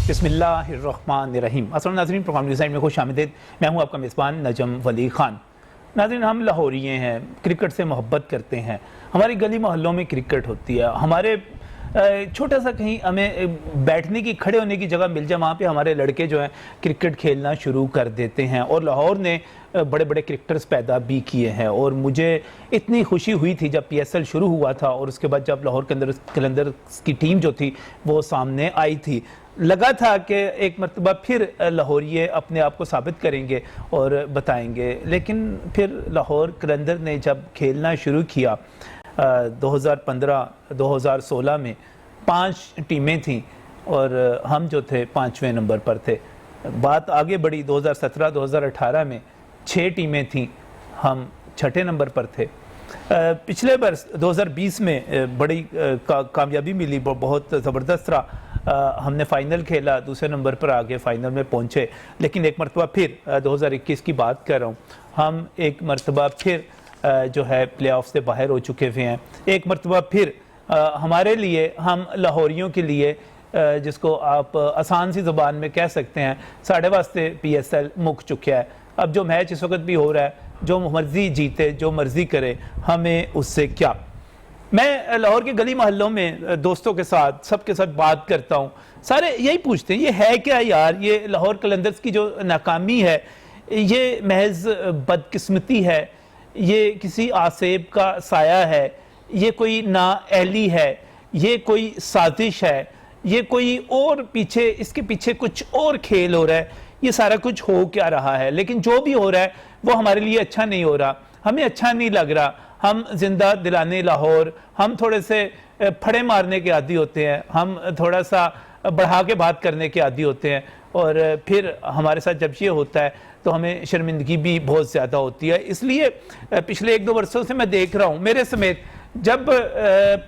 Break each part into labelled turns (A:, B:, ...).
A: बिस्मिल्लाहिर्रहमानिर्रहीम। अस्सलाम नाज़रीन, प्रोग्राम डिज़ाइन में खुश आमदीद। मैं हूँ आपका मेज़बान नजम वली ख़ान। नाज़रीन, हम लाहौरिये हैं, क्रिकेट से मोहब्बत करते हैं। हमारी गली मोहल्लों में क्रिकेट होती है। हमारे छोटा सा कहीं हमें बैठने की, खड़े होने की जगह मिल जाए, वहाँ पे हमारे लड़के जो हैं क्रिकेट खेलना शुरू कर देते हैं। और लाहौर ने बड़े बड़े क्रिकेटर्स पैदा भी किए हैं। और मुझे इतनी खुशी हुई थी जब PSL शुरू हुआ था और उसके बाद जब लाहौर कलंदर्स की टीम जो थी वो सामने आई थी, लगा था कि एक मरतबा फिर लाहौरिये अपने आप को साबित करेंगे और बताएंगे। लेकिन फिर लाहौर कलंदर ने जब खेलना शुरू किया 2015-2016 में 5 टीमें थीं और हम जो थे 5वें नंबर पर थे। बात आगे बढ़ी, 2017-2018 में 6 टीमें थीं, हम 6ठे नंबर पर थे। पिछले वर्ष 2020 में बड़ी कामयाबी मिली, बहुत ज़बरदस्त रहा। हमने फ़ाइनल खेला, दूसरे नंबर पर आगे फ़ाइनल में पहुँचे। लेकिन एक मरतबा फिर 2021 की बात कर रहा हूँ, हम एक मरतबा फिर जो है प्ले ऑफ से बाहर हो चुके हुए हैं। एक मरतबा फिर हमारे लिए, हम लाहौरियों के लिए, जिसको आप आसान सी ज़ुबान में कह सकते हैं, साढ़े वास्ते PSL मुक चुका है। अब जो मैच इस वक्त भी हो रहा है, जो मर्ज़ी जीते, जो मर्ज़ी करे, हमें उससे क्या। मैं लाहौर के गली मोहल्लों में दोस्तों के साथ, सबके साथ बात करता हूँ, सारे यही पूछते हैं, ये है क्या यार, ये लाहौर कलंदर्स की जो नाकामी है, ये महज बदकिस्मती है, ये किसी आसेब का साया है, ये कोई नाअहली है, ये कोई साजिश है, ये कोई और पीछे, इसके पीछे कुछ और खेल हो रहा है, ये सारा कुछ हो क्या रहा है। लेकिन जो भी हो रहा है वो हमारे लिए अच्छा नहीं हो रहा, हमें अच्छा नहीं लग रहा। हम जिंदा दिलाने लाहौर, हम थोड़े से फड़े मारने के आदी होते हैं, हम थोड़ा सा बढ़ा के बात करने के आदी होते हैं। और फिर हमारे साथ जब ये होता है तो हमें शर्मिंदगी भी बहुत ज़्यादा होती है। इसलिए पिछले 1-2 वर्षों से मैं देख रहा हूँ, मेरे समेत, जब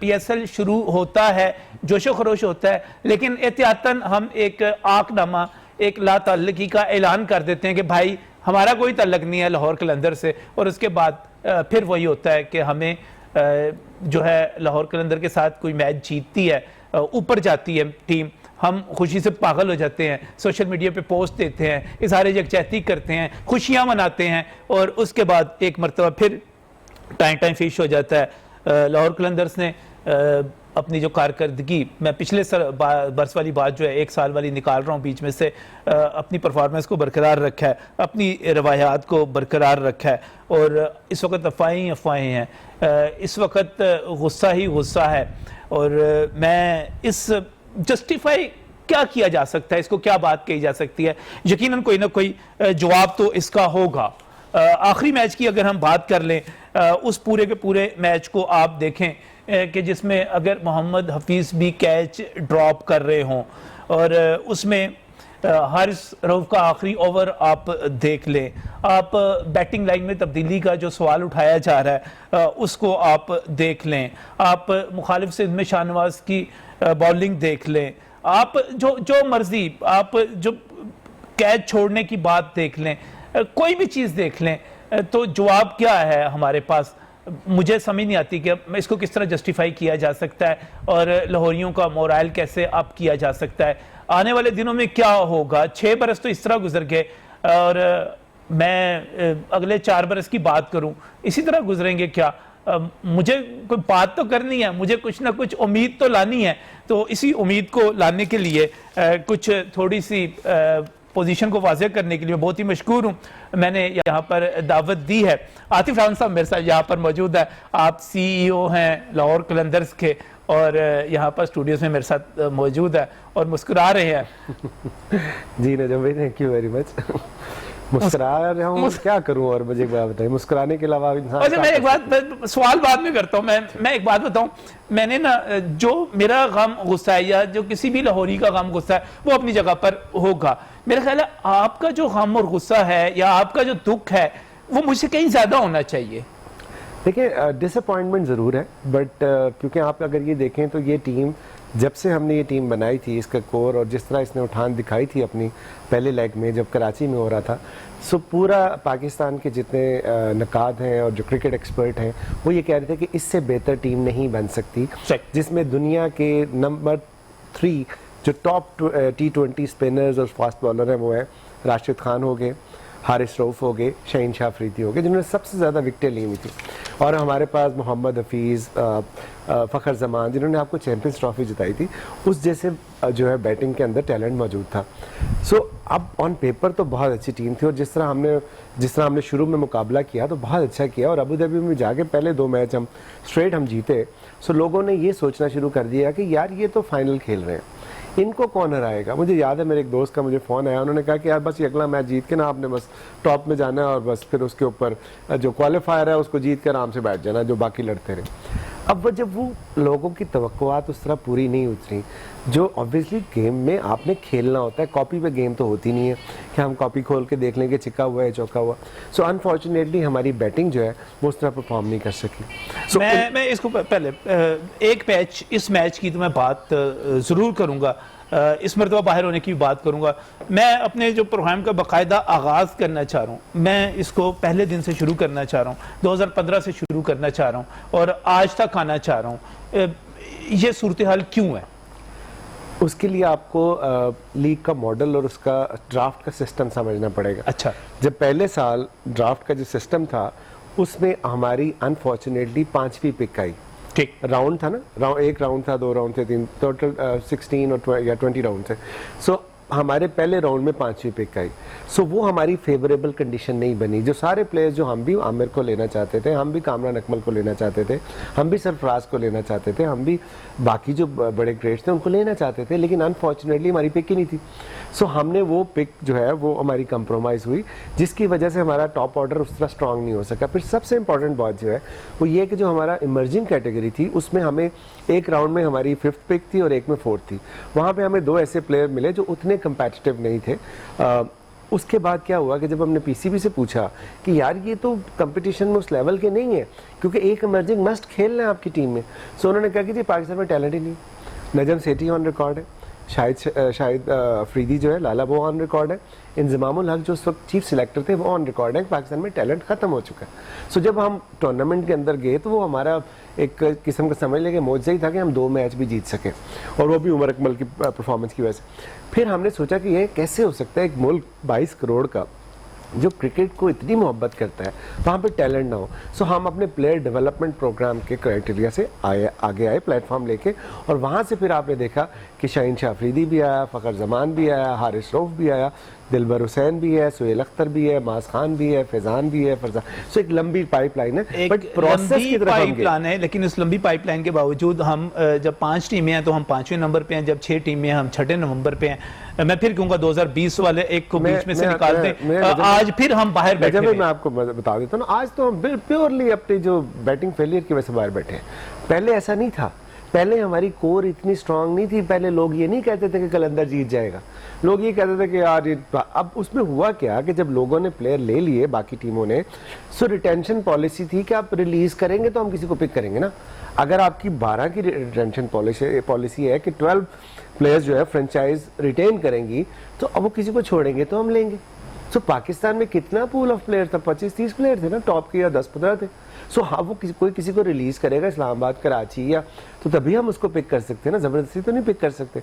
A: PSL शुरू होता है जोशो खरोश होता है, लेकिन एहतियातन हम एक आकनामा, एक ला ताल्लुकी का ऐलान कर देते हैं कि भाई हमारा कोई ताल्लुक नहीं है लाहौर कलंदर से। और उसके बाद फिर वही होता है कि हमें जो है लाहौर कलंदर के साथ कोई मैच जीतती है, ऊपर जाती है टीम, हम खुशी से पागल हो जाते हैं, सोशल मीडिया पे पोस्ट देते हैं, इज़हार यकजहती करते हैं, खुशियां मनाते हैं। और उसके बाद एक मरतबा फिर टाइम फिश हो जाता है। लाहौर कलंदर्स ने अपनी जो कारकर्दगी, मैं पिछले बरस वाली बात जो है 1 साल वाली निकाल रहा हूँ बीच में से, अपनी परफॉर्मेंस को बरकरार रखा है, अपनी रवायात को बरकरार रखा है। और इस वक्त अफवाहें हैं, इस वक्त गुस्सा ही गुस्सा है। और मैं इस जस्टिफाई क्या किया जा सकता है, इसको क्या बात कही जा सकती है, यकीनन कोई ना कोई जवाब तो इसका होगा। आखिरी मैच की अगर हम बात कर लें, उस पूरे के पूरे मैच को आप देखें कि जिसमें अगर मोहम्मद हफीज़ भी कैच ड्रॉप कर रहे हों, और उसमें हारिस रऊफ का आखिरी ओवर आप देख लें, आप बैटिंग लाइन में तब्दीली का जो सवाल उठाया जा रहा है उसको आप देख लें, आप मुखालिफ सिंध में शाहनवाज की बॉलिंग देख लें, आप जो मर्जी, आप जो कैच छोड़ने की बात देख लें, कोई भी चीज़ देख लें, तो जवाब क्या है हमारे पास। मुझे समझ नहीं आती कि इसको किस तरह जस्टिफाई किया जा सकता है और लाहौरियों का मोरल कैसे अप किया जा सकता है। आने वाले दिनों में क्या होगा, 6 बरस तो इस तरह गुजर गए, और मैं अगले 4 बरस की बात करूं, इसी तरह गुजरेंगे क्या। मुझे कोई बात तो करनी है, मुझे कुछ ना कुछ उम्मीद तो लानी है। तो इसी उम्मीद को लाने के लिए कुछ थोड़ी सी पोजीशन को वाज़ेह करने के लिए बहुत ही मशकूर हूँ। मैंने यहाँ पर दावत दी है, आतिफ रान साहब मेरे साथ यहाँ पर मौजूद है, आप CEO हैं लाहौर कलंदर्स के, और यहाँ पर स्टूडियोज़ में मेरे साथ मौजूद है और मुस्कुरा रहे हैं।
B: जी नजम भाई, थैंक यू वेरी मच। मुस्कुरा रहा हूँ, क्या करूँ, और मुझे एक बात बताइए, मुस्कुराने के अलावा इंसान।
A: अच्छा, मैं एक बात, सवाल बाद में करता हूँ, मैं एक बात बताऊँ, मैंने ना, जो मेरा गम गुस्सा है या जो किसी भी लाहौरी का गम गुस्सा है वो अपनी जगह पर होगा। मेरा ख्याल है आपका जो गम और गुस्सा है या आपका जो दुख है वो मुझसे कहीं ज्यादा होना चाहिए।
B: देखिए, डिसअपॉइंटमेंट ज़रूर है, बट क्योंकि आप अगर ये देखें तो ये टीम, जब से हमने ये टीम बनाई थी, इसका कोर और जिस तरह इसने उठान दिखाई थी अपनी पहले लेग में जब कराची में हो रहा था, सो पूरा पाकिस्तान के जितने नकाद हैं और जो क्रिकेट एक्सपर्ट हैं वो ये कह रहे थे कि इससे बेहतर टीम नहीं बन सकती, जिसमें दुनिया के नंबर 3 जो टॉप T20 स्पिनर्स और फास्ट बॉलर हैं वो है राशिद खान हो गए, हारिस रऊफ हो गए, शाहीन शाह अफरीदी हो गए, जिन्होंने सबसे ज़्यादा विकेटें ली हुई थी। और हमारे पास मोहम्मद हफीज़, फ़खर जमान, जिन्होंने आपको चैंपियंस ट्रॉफी जिताई थी, उस जैसे जो है बैटिंग के अंदर टैलेंट मौजूद था। सो अब ऑन पेपर तो बहुत अच्छी टीम थी, और जिस तरह हमने शुरू में मुकाबला किया तो बहुत अच्छा किया, और अबू धाबी में जाके पहले 2 मैच हम स्ट्रेट जीते। सो लोगों ने ये सोचना शुरू कर दिया कि यार ये तो फाइनल खेल रहे हैं, इनको कौन हराएगा। मुझे याद है मेरे एक दोस्त का मुझे फ़ोन आया, उन्होंने कहा कि यार बस ये अगला मैच जीत के ना आपने बस टॉप में जाना है, और बस फिर उसके ऊपर जो क्वालिफायर है उसको जीत के आराम से बैठ जाना, जो बाकी लड़ते रहे। अब जब वो लोगों की तवक्कुआत उस तरह पूरी नहीं उतरी, जो ऑब्वियसली गेम में आपने खेलना होता है, कॉपी पे गेम तो होती नहीं है कि हम कॉपी खोल के देख लेंगे चिक्का हुआ है चौका हुआ। सो अनफॉर्चुनेटली हमारी बैटिंग जो है वो उस तरह परफॉर्म नहीं कर सकी।
A: मैं इसको पहले एक मैच, इस मैच की तो मैं बात ज़रूर करूँगा, इस मरतबा बाहर होने की बात करूंगा। मैं अपने जो प्रोग्राम का बाकायदा आगाज़ करना चाह रहा हूँ, मैं इसको पहले दिन से शुरू करना चाह रहा हूँ, 2015 से शुरू करना चाह रहा हूँ और आज तक आना चाह रहा हूँ। ये सूरत हाल क्यों है?
B: उसके लिए आपको लीग का मॉडल और उसका ड्राफ्ट का सिस्टम समझना पड़ेगा।
A: अच्छा,
B: जब पहले साल ड्राफ्ट का जो सिस्टम था उसमें हमारी अनफॉर्चुनेटली 5वीं पिक आई।
A: ठीक,
B: राउंड था ना, एक राउंड था, 2 राउंड थे, 3 टोटल 16 और 20 राउंड थे। सो हमारे पहले राउंड में 5वीं पिक आई। सो वो हमारी फेवरेबल कंडीशन नहीं बनी। जो सारे प्लेयर्स, जो हम भी आमिर को लेना चाहते थे, हम भी कामरान अकमल को लेना चाहते थे, हम भी सरफराज को लेना चाहते थे, हम भी बाकी जो बड़े ग्रेट्स थे उनको लेना चाहते थे, लेकिन अनफॉर्चुनेटली हमारी पिक ही नहीं थी। सो हमने वो पिक जो है वो हमारी कंप्रोमाइज़ हुई, जिसकी वजह से हमारा टॉप ऑर्डर उस तरह स्ट्रॉन्ग नहीं हो सका। फिर सबसे इंपॉर्टेंट बात जो है वो ये कि जो हमारा इमर्जिंग कैटेगरी थी उसमें हमें एक राउंड में हमारी 5th पिक थी और एक में 4th थी। वहाँ पे हमें 2 ऐसे प्लेयर मिले जो उतने कंपेटिटिव नहीं थे। उसके बाद क्या हुआ कि जब हमने पीसीबी से पूछा कि यार ये तो कंपटीशन में उस लेवल के नहीं है, क्योंकि एक इमर्जिंग मस्ट खेलना है आपकी टीम में। सो उन्होंने कहा कि जी पाकिस्तान में टैलेंट ही नहीं। नजम सेठी ऑन रिकॉर्ड है, शाहिद अफरीदी जो है, लाला वो ऑन रिकॉर्ड है, इंजमामुल हक जो उस वक्त चीफ सिलेक्टर थे वो ऑन रिकॉर्ड है। पाकिस्तान में टैलेंट खत्म हो चुका है। सो जब हम टूर्नामेंट के अंदर गए तो वो हमारा एक किस्म का समझ लेके मौजज़ा ही था कि हम 2 मैच भी जीत सके, और वो भी उमर अकमल की परफॉर्मेंस की वजह से। फिर हमने सोचा कि ये कैसे हो सकता है, एक मुल्क 22 करोड़ का जो क्रिकेट को इतनी मोहब्बत करता है वहाँ पे टैलेंट ना हो। सो हम अपने प्लेयर डेवलपमेंट प्रोग्राम के क्राइटेरिया से आगे आए प्लेटफॉर्म लेके, और वहाँ से फिर आपने देखा कि शाहीन शाह अफरीदी भी आया, फ़खर जमान भी आया, हारिस रऊफ भी आया, दिलबर हुसैन भी है, सुहेल अख्तर भी है, मास खान भी है, फैजान भी है, फरजान। सो एक लंबी पाइपलाइन है, बट प्रोसेस की तरफ हम गए।
A: है, लेकिन इस लंबी पाइपलाइन के बावजूद हम जब 5 टीमें हैं तो हम 5वें नंबर पे हैं, जब 6 टीमें हैं हम 6ठे नंबर पे हैं। मैं फिर कहूँगा 2020 वाले एक को बीच में से निकाल दें, आज फिर हम बाहर बैठे हैं।
B: मैं आपको बता देता हूँ ना, आज तो हम प्योरली अपनी जो बैटिंग फेलियर की वजह से बाहर बैठे हैं। पहले ऐसा नहीं था, पहले हमारी कोर इतनी स्ट्रांग नहीं थी। पहले लोग ये नहीं कहते थे कि कलंदर जीत जाएगा, लोग ये कहते थे कि यार अब उसमें हुआ क्या कि जब लोगों ने प्लेयर ले लिए बाकी टीमों ने, सो रिटेंशन पॉलिसी थी कि आप रिलीज करेंगे तो हम किसी को पिक करेंगे ना। अगर आपकी 12 की रिटेंशन पॉलिसी है कि 12 प्लेयर्स जो है फ्रेंचाइज रिटेन करेंगी, तो अब वो किसी को छोड़ेंगे तो हम लेंगे। सो पाकिस्तान में कितना पूल ऑफ प्लेयर था, 25-30 प्लेयर थे ना टॉप के, या 10-15 थे। सो हाँ, वो कोई किसी को रिलीज करेगा इस्लामाबाद, कराची, या तो तभी हम उसको पिक कर सकते हैं ना, जबरदस्ती तो नहीं पिक कर सकते।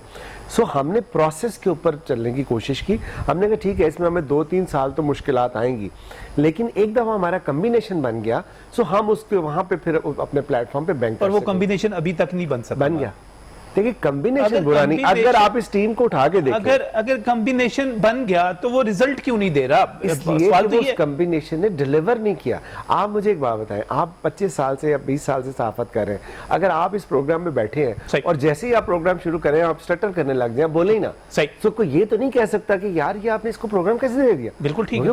B: सो हमने प्रोसेस के ऊपर चलने की कोशिश की। हमने कहा ठीक है, इसमें हमें 2-3 साल तो मुश्किलात आएंगी, लेकिन एक दफा हमारा कम्बिनेशन बन गया, सो हम उसके वहां पे फिर अपने प्लेटफॉर्म पे बैंक,
A: और वो कम्बिनेशन अभी तक नहीं बन सकता।
B: बन गया। देखिए कम्बिनेशन बुरा नहीं, अगर आप इस टीम को उठा के देखें,
A: अगर कम्बिनेशन बन गया तो वो रिजल्ट क्यों नहीं दे रहा?
B: इसलिए कि उस कम्बिनेशन ने डिलीवर नहीं किया। आप मुझे एक बात बताएं, आप 25 साल से या 20 साल से सहाफत कर रहे हैं, अगर आप इस प्रोग्राम में बैठे हैं और जैसे ही आप प्रोग्राम शुरू करें आप स्टटर करने लग जाए, बोले ही ना, तो कोई ये तो नहीं कह सकता कि यार ये आपने इसको प्रोग्राम कैसे दे दिया।
A: बिल्कुल ठीक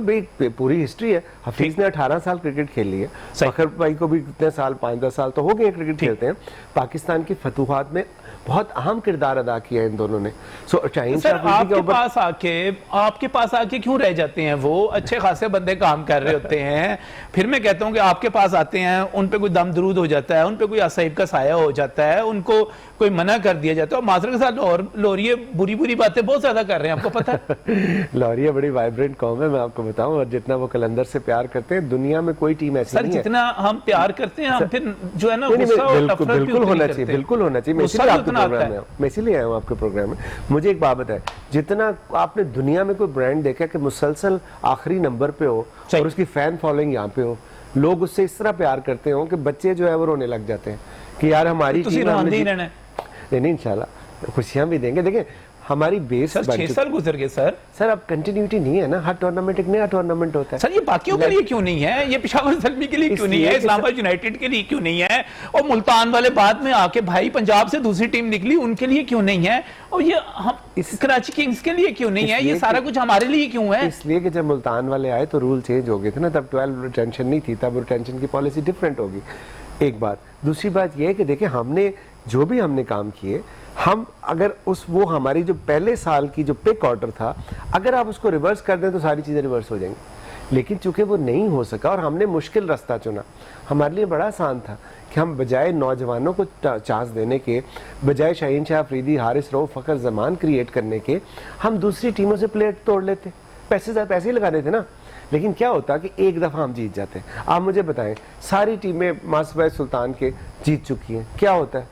B: है, पूरी हिस्ट्री है। हफीज ने 18 साल क्रिकेट खेली है, फखर भाई को भी कितने साल, 5-10 साल तो हो गए क्रिकेट खेलते हैं। पाकिस्तान की फतूहात में बहुत अहम किरदार अदा किया इन दोनों ने।
A: आपके पास आके क्यों रह जाते हैं? वो अच्छे खासे बंदे काम कर रहे होते हैं, फिर मैं कहता हूं कि आपके पास आते हैं, उन पे कोई दम दरूद हो जाता है, उन पे कोई आसाइब का साया हो जाता है, उनको कोई मना कर दिया जाता है। और माजरे के साथ लोरिये बुरी बातें बहुत ज्यादा कर रहे हैं, आपको पता है।
B: लोरिये बड़ी वाइब्रेंट कौम है, मैं आपको बताऊं, और जितना वो कलंदर से प्यार करते हैं, दुनिया में कोई टीम ऐसी नहीं है।
A: जितना हम प्यार करते हैं, हम फिर जो है ना,
B: बिल्कुल होना चाहिए, बिल्कुल होना चाहिए। मैं
A: आता है।
B: मैं इसीलिए आया हूँ आपके प्रोग्राम में। मुझे एक बात बताए, जितना आपने दुनिया में कोई ब्रांड देखा कि मुसलसल आखिरी नंबर पे हो और उसकी फैन फॉलोइंग यहाँ पे हो, लोग उससे इस तरह प्यार करते हो कि बच्चे जो है वो रोने लग जाते हैं कि यार हमारी टीम नहीं, इंशाल्लाह खुशियां भी देंगे। देखिए हमारी बेस
A: 6 साल गुजर गए सर
B: अब कंटिन्यूटी नहीं है ना, हर टूर्नामेंट एक नया टूर्नामेंट होता है
A: सर। ये बाकियों के लिए क्यों नहीं है? ये पेशावर ज़ल्मी के लिए क्यों नहीं है? इस्लामाबाद यूनाइटेड के लिए क्यों नहीं है? और मुल्तान वाले बाद में आके भाई पंजाब से दूसरी टीम निकली, उनके लिए क्यों नहीं है? और ये हम कराची किंग्स के लिए क्यों नहीं है? ये सारा कुछ हमारे लिए क्यों है?
B: इसलिए कि जब मुल्तान वाले आए तो रूल चेंज हो गए थे ना, तब 12 रिटेंशन नहीं थी, तब रिटेंशन की पॉलिसी डिफरेंट होगी। एक बात। दूसरी बात यह है कि देखिए हमने जो भी हमने काम किए, हम अगर वो हमारी जो पहले साल की जो पिक ऑर्डर था, अगर आप उसको रिवर्स कर दें तो सारी चीज़ें रिवर्स हो जाएंगी। लेकिन चूंकि वो नहीं हो सका और हमने मुश्किल रास्ता चुना, हमारे लिए बड़ा आसान था कि हम बजाय नौजवानों को चांस देने के, बजाय शाहीन शाह अफरीदी, हारिस रऊफ, फ़खर जमान क्रिएट करने के, हम दूसरी टीमों से प्लेयर तोड़ लेते, पैसे ही लगा देते ना। लेकिन क्या होता कि एक दफ़ा हम जीत जाते। आप मुझे बताएं, सारी टीमें मासबाई सुल्तान के जीत चुकी हैं, क्या होता है?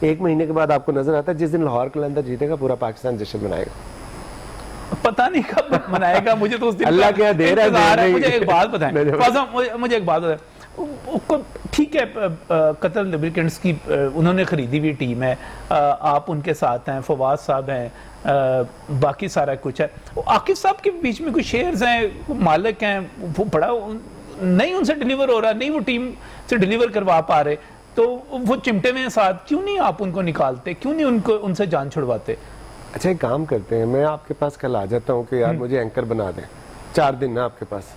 B: एक महीने के बाद आपको नजर आता है जिस दिन लाहौर कलंदर जीतेगा पूरा पाकिस्तान जश्न मनाएगा।
A: पता नहीं कब मनाएगा, मुझे तो उस दिन
B: अल्लाह क्या दे रहा है।
A: मुझे एक बात बताएं, मुझे एक बात बताएं, ठीक है कतर लुब्रिकेंट्स की उन्होंने खरीदी हुई टीम है, आप उनके साथ हैं, फवाद साहब हैं, बाकी सारा कुछ है। आकिब साहब के बीच में कुछ शेयर्स हैं, मालिक हैं, वो बड़ा नहीं उनसे डिलीवर हो रहा, नहीं वो टीम से डिलीवर करवा पा रहे, तो वो चिमटे में साथ क्यों नहीं आप उनको निकालते, क्यों नहीं उनसे जान छुड़वाते?
B: अच्छा एक काम करते हैं, मैं आपके पास कल आ जाता हूँ कि यार मुझे एंकर बना दें, 4 दिन ना आपके पास,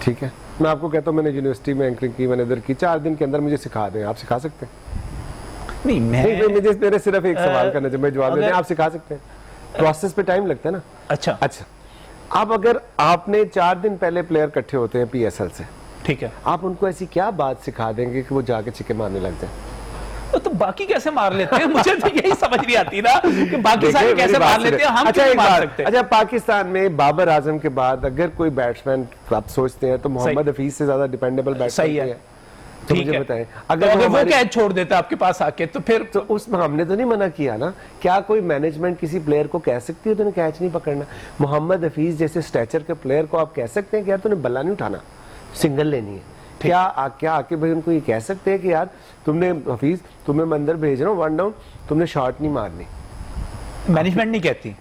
B: ठीक है? मैं आपको कहता हूँ मैंने यूनिवर्सिटी में एंकरिंग की, मैंने इधर की, 4 दिन के अंदर मुझे सिखा दें। आप सिखा सकते हैं?
A: नहीं,
B: मुझे मेरे सिर्फ एक सवाल करना चाहिए, मैं जवाब देने, आप सिखा सकते हैं? प्रोसेस पे टाइम लगता है ना। अच्छा, अब अगर आपने 4 दिन पहले प्लेयर इकट्ठे होते हैं PSL से, ठीक है, आप उनको ऐसी क्या बात सिखा देंगे कि वो जाके छिके मारने लग जाए?
A: तो बाकी कैसे मार लेते हैं? मुझे तो यही समझ नहीं आती ना कि बाकी सारे कैसे मार लेते हैं, हम क्यों मार सकते हैं?
B: अच्छा, पाकिस्तान में बाबर आजम के बाद अगर कोई बैट्समैन आप सोचते हैं तो मोहम्मद हफीज से ज्यादा डिपेंडेबल बैट्समैन है। तो मुझे बताएं, अगर
A: वो कैच छोड़ देता आपके पास आके, तो फिर
B: तो उसमें हमने तो नहीं मना किया ना। क्या कोई मैनेजमेंट किसी प्लेयर को कह सकती है तूने कैच नहीं पकड़ना? मोहम्मद हफीज जैसे स्टैचर के प्लेयर को आप कह सकते हैं कि यार तूने बल्ला नहीं उठाना, सिंगल लेनी है? क्या आके भाई उनको ये कह सकते हैं कि यार तुमने हफीज, तुम्हें मैं अंदर भेज रहा हूँ 1 डाउन, तुमने शॉट नहीं मारनी?
A: मैनेजमेंट नहीं कहती,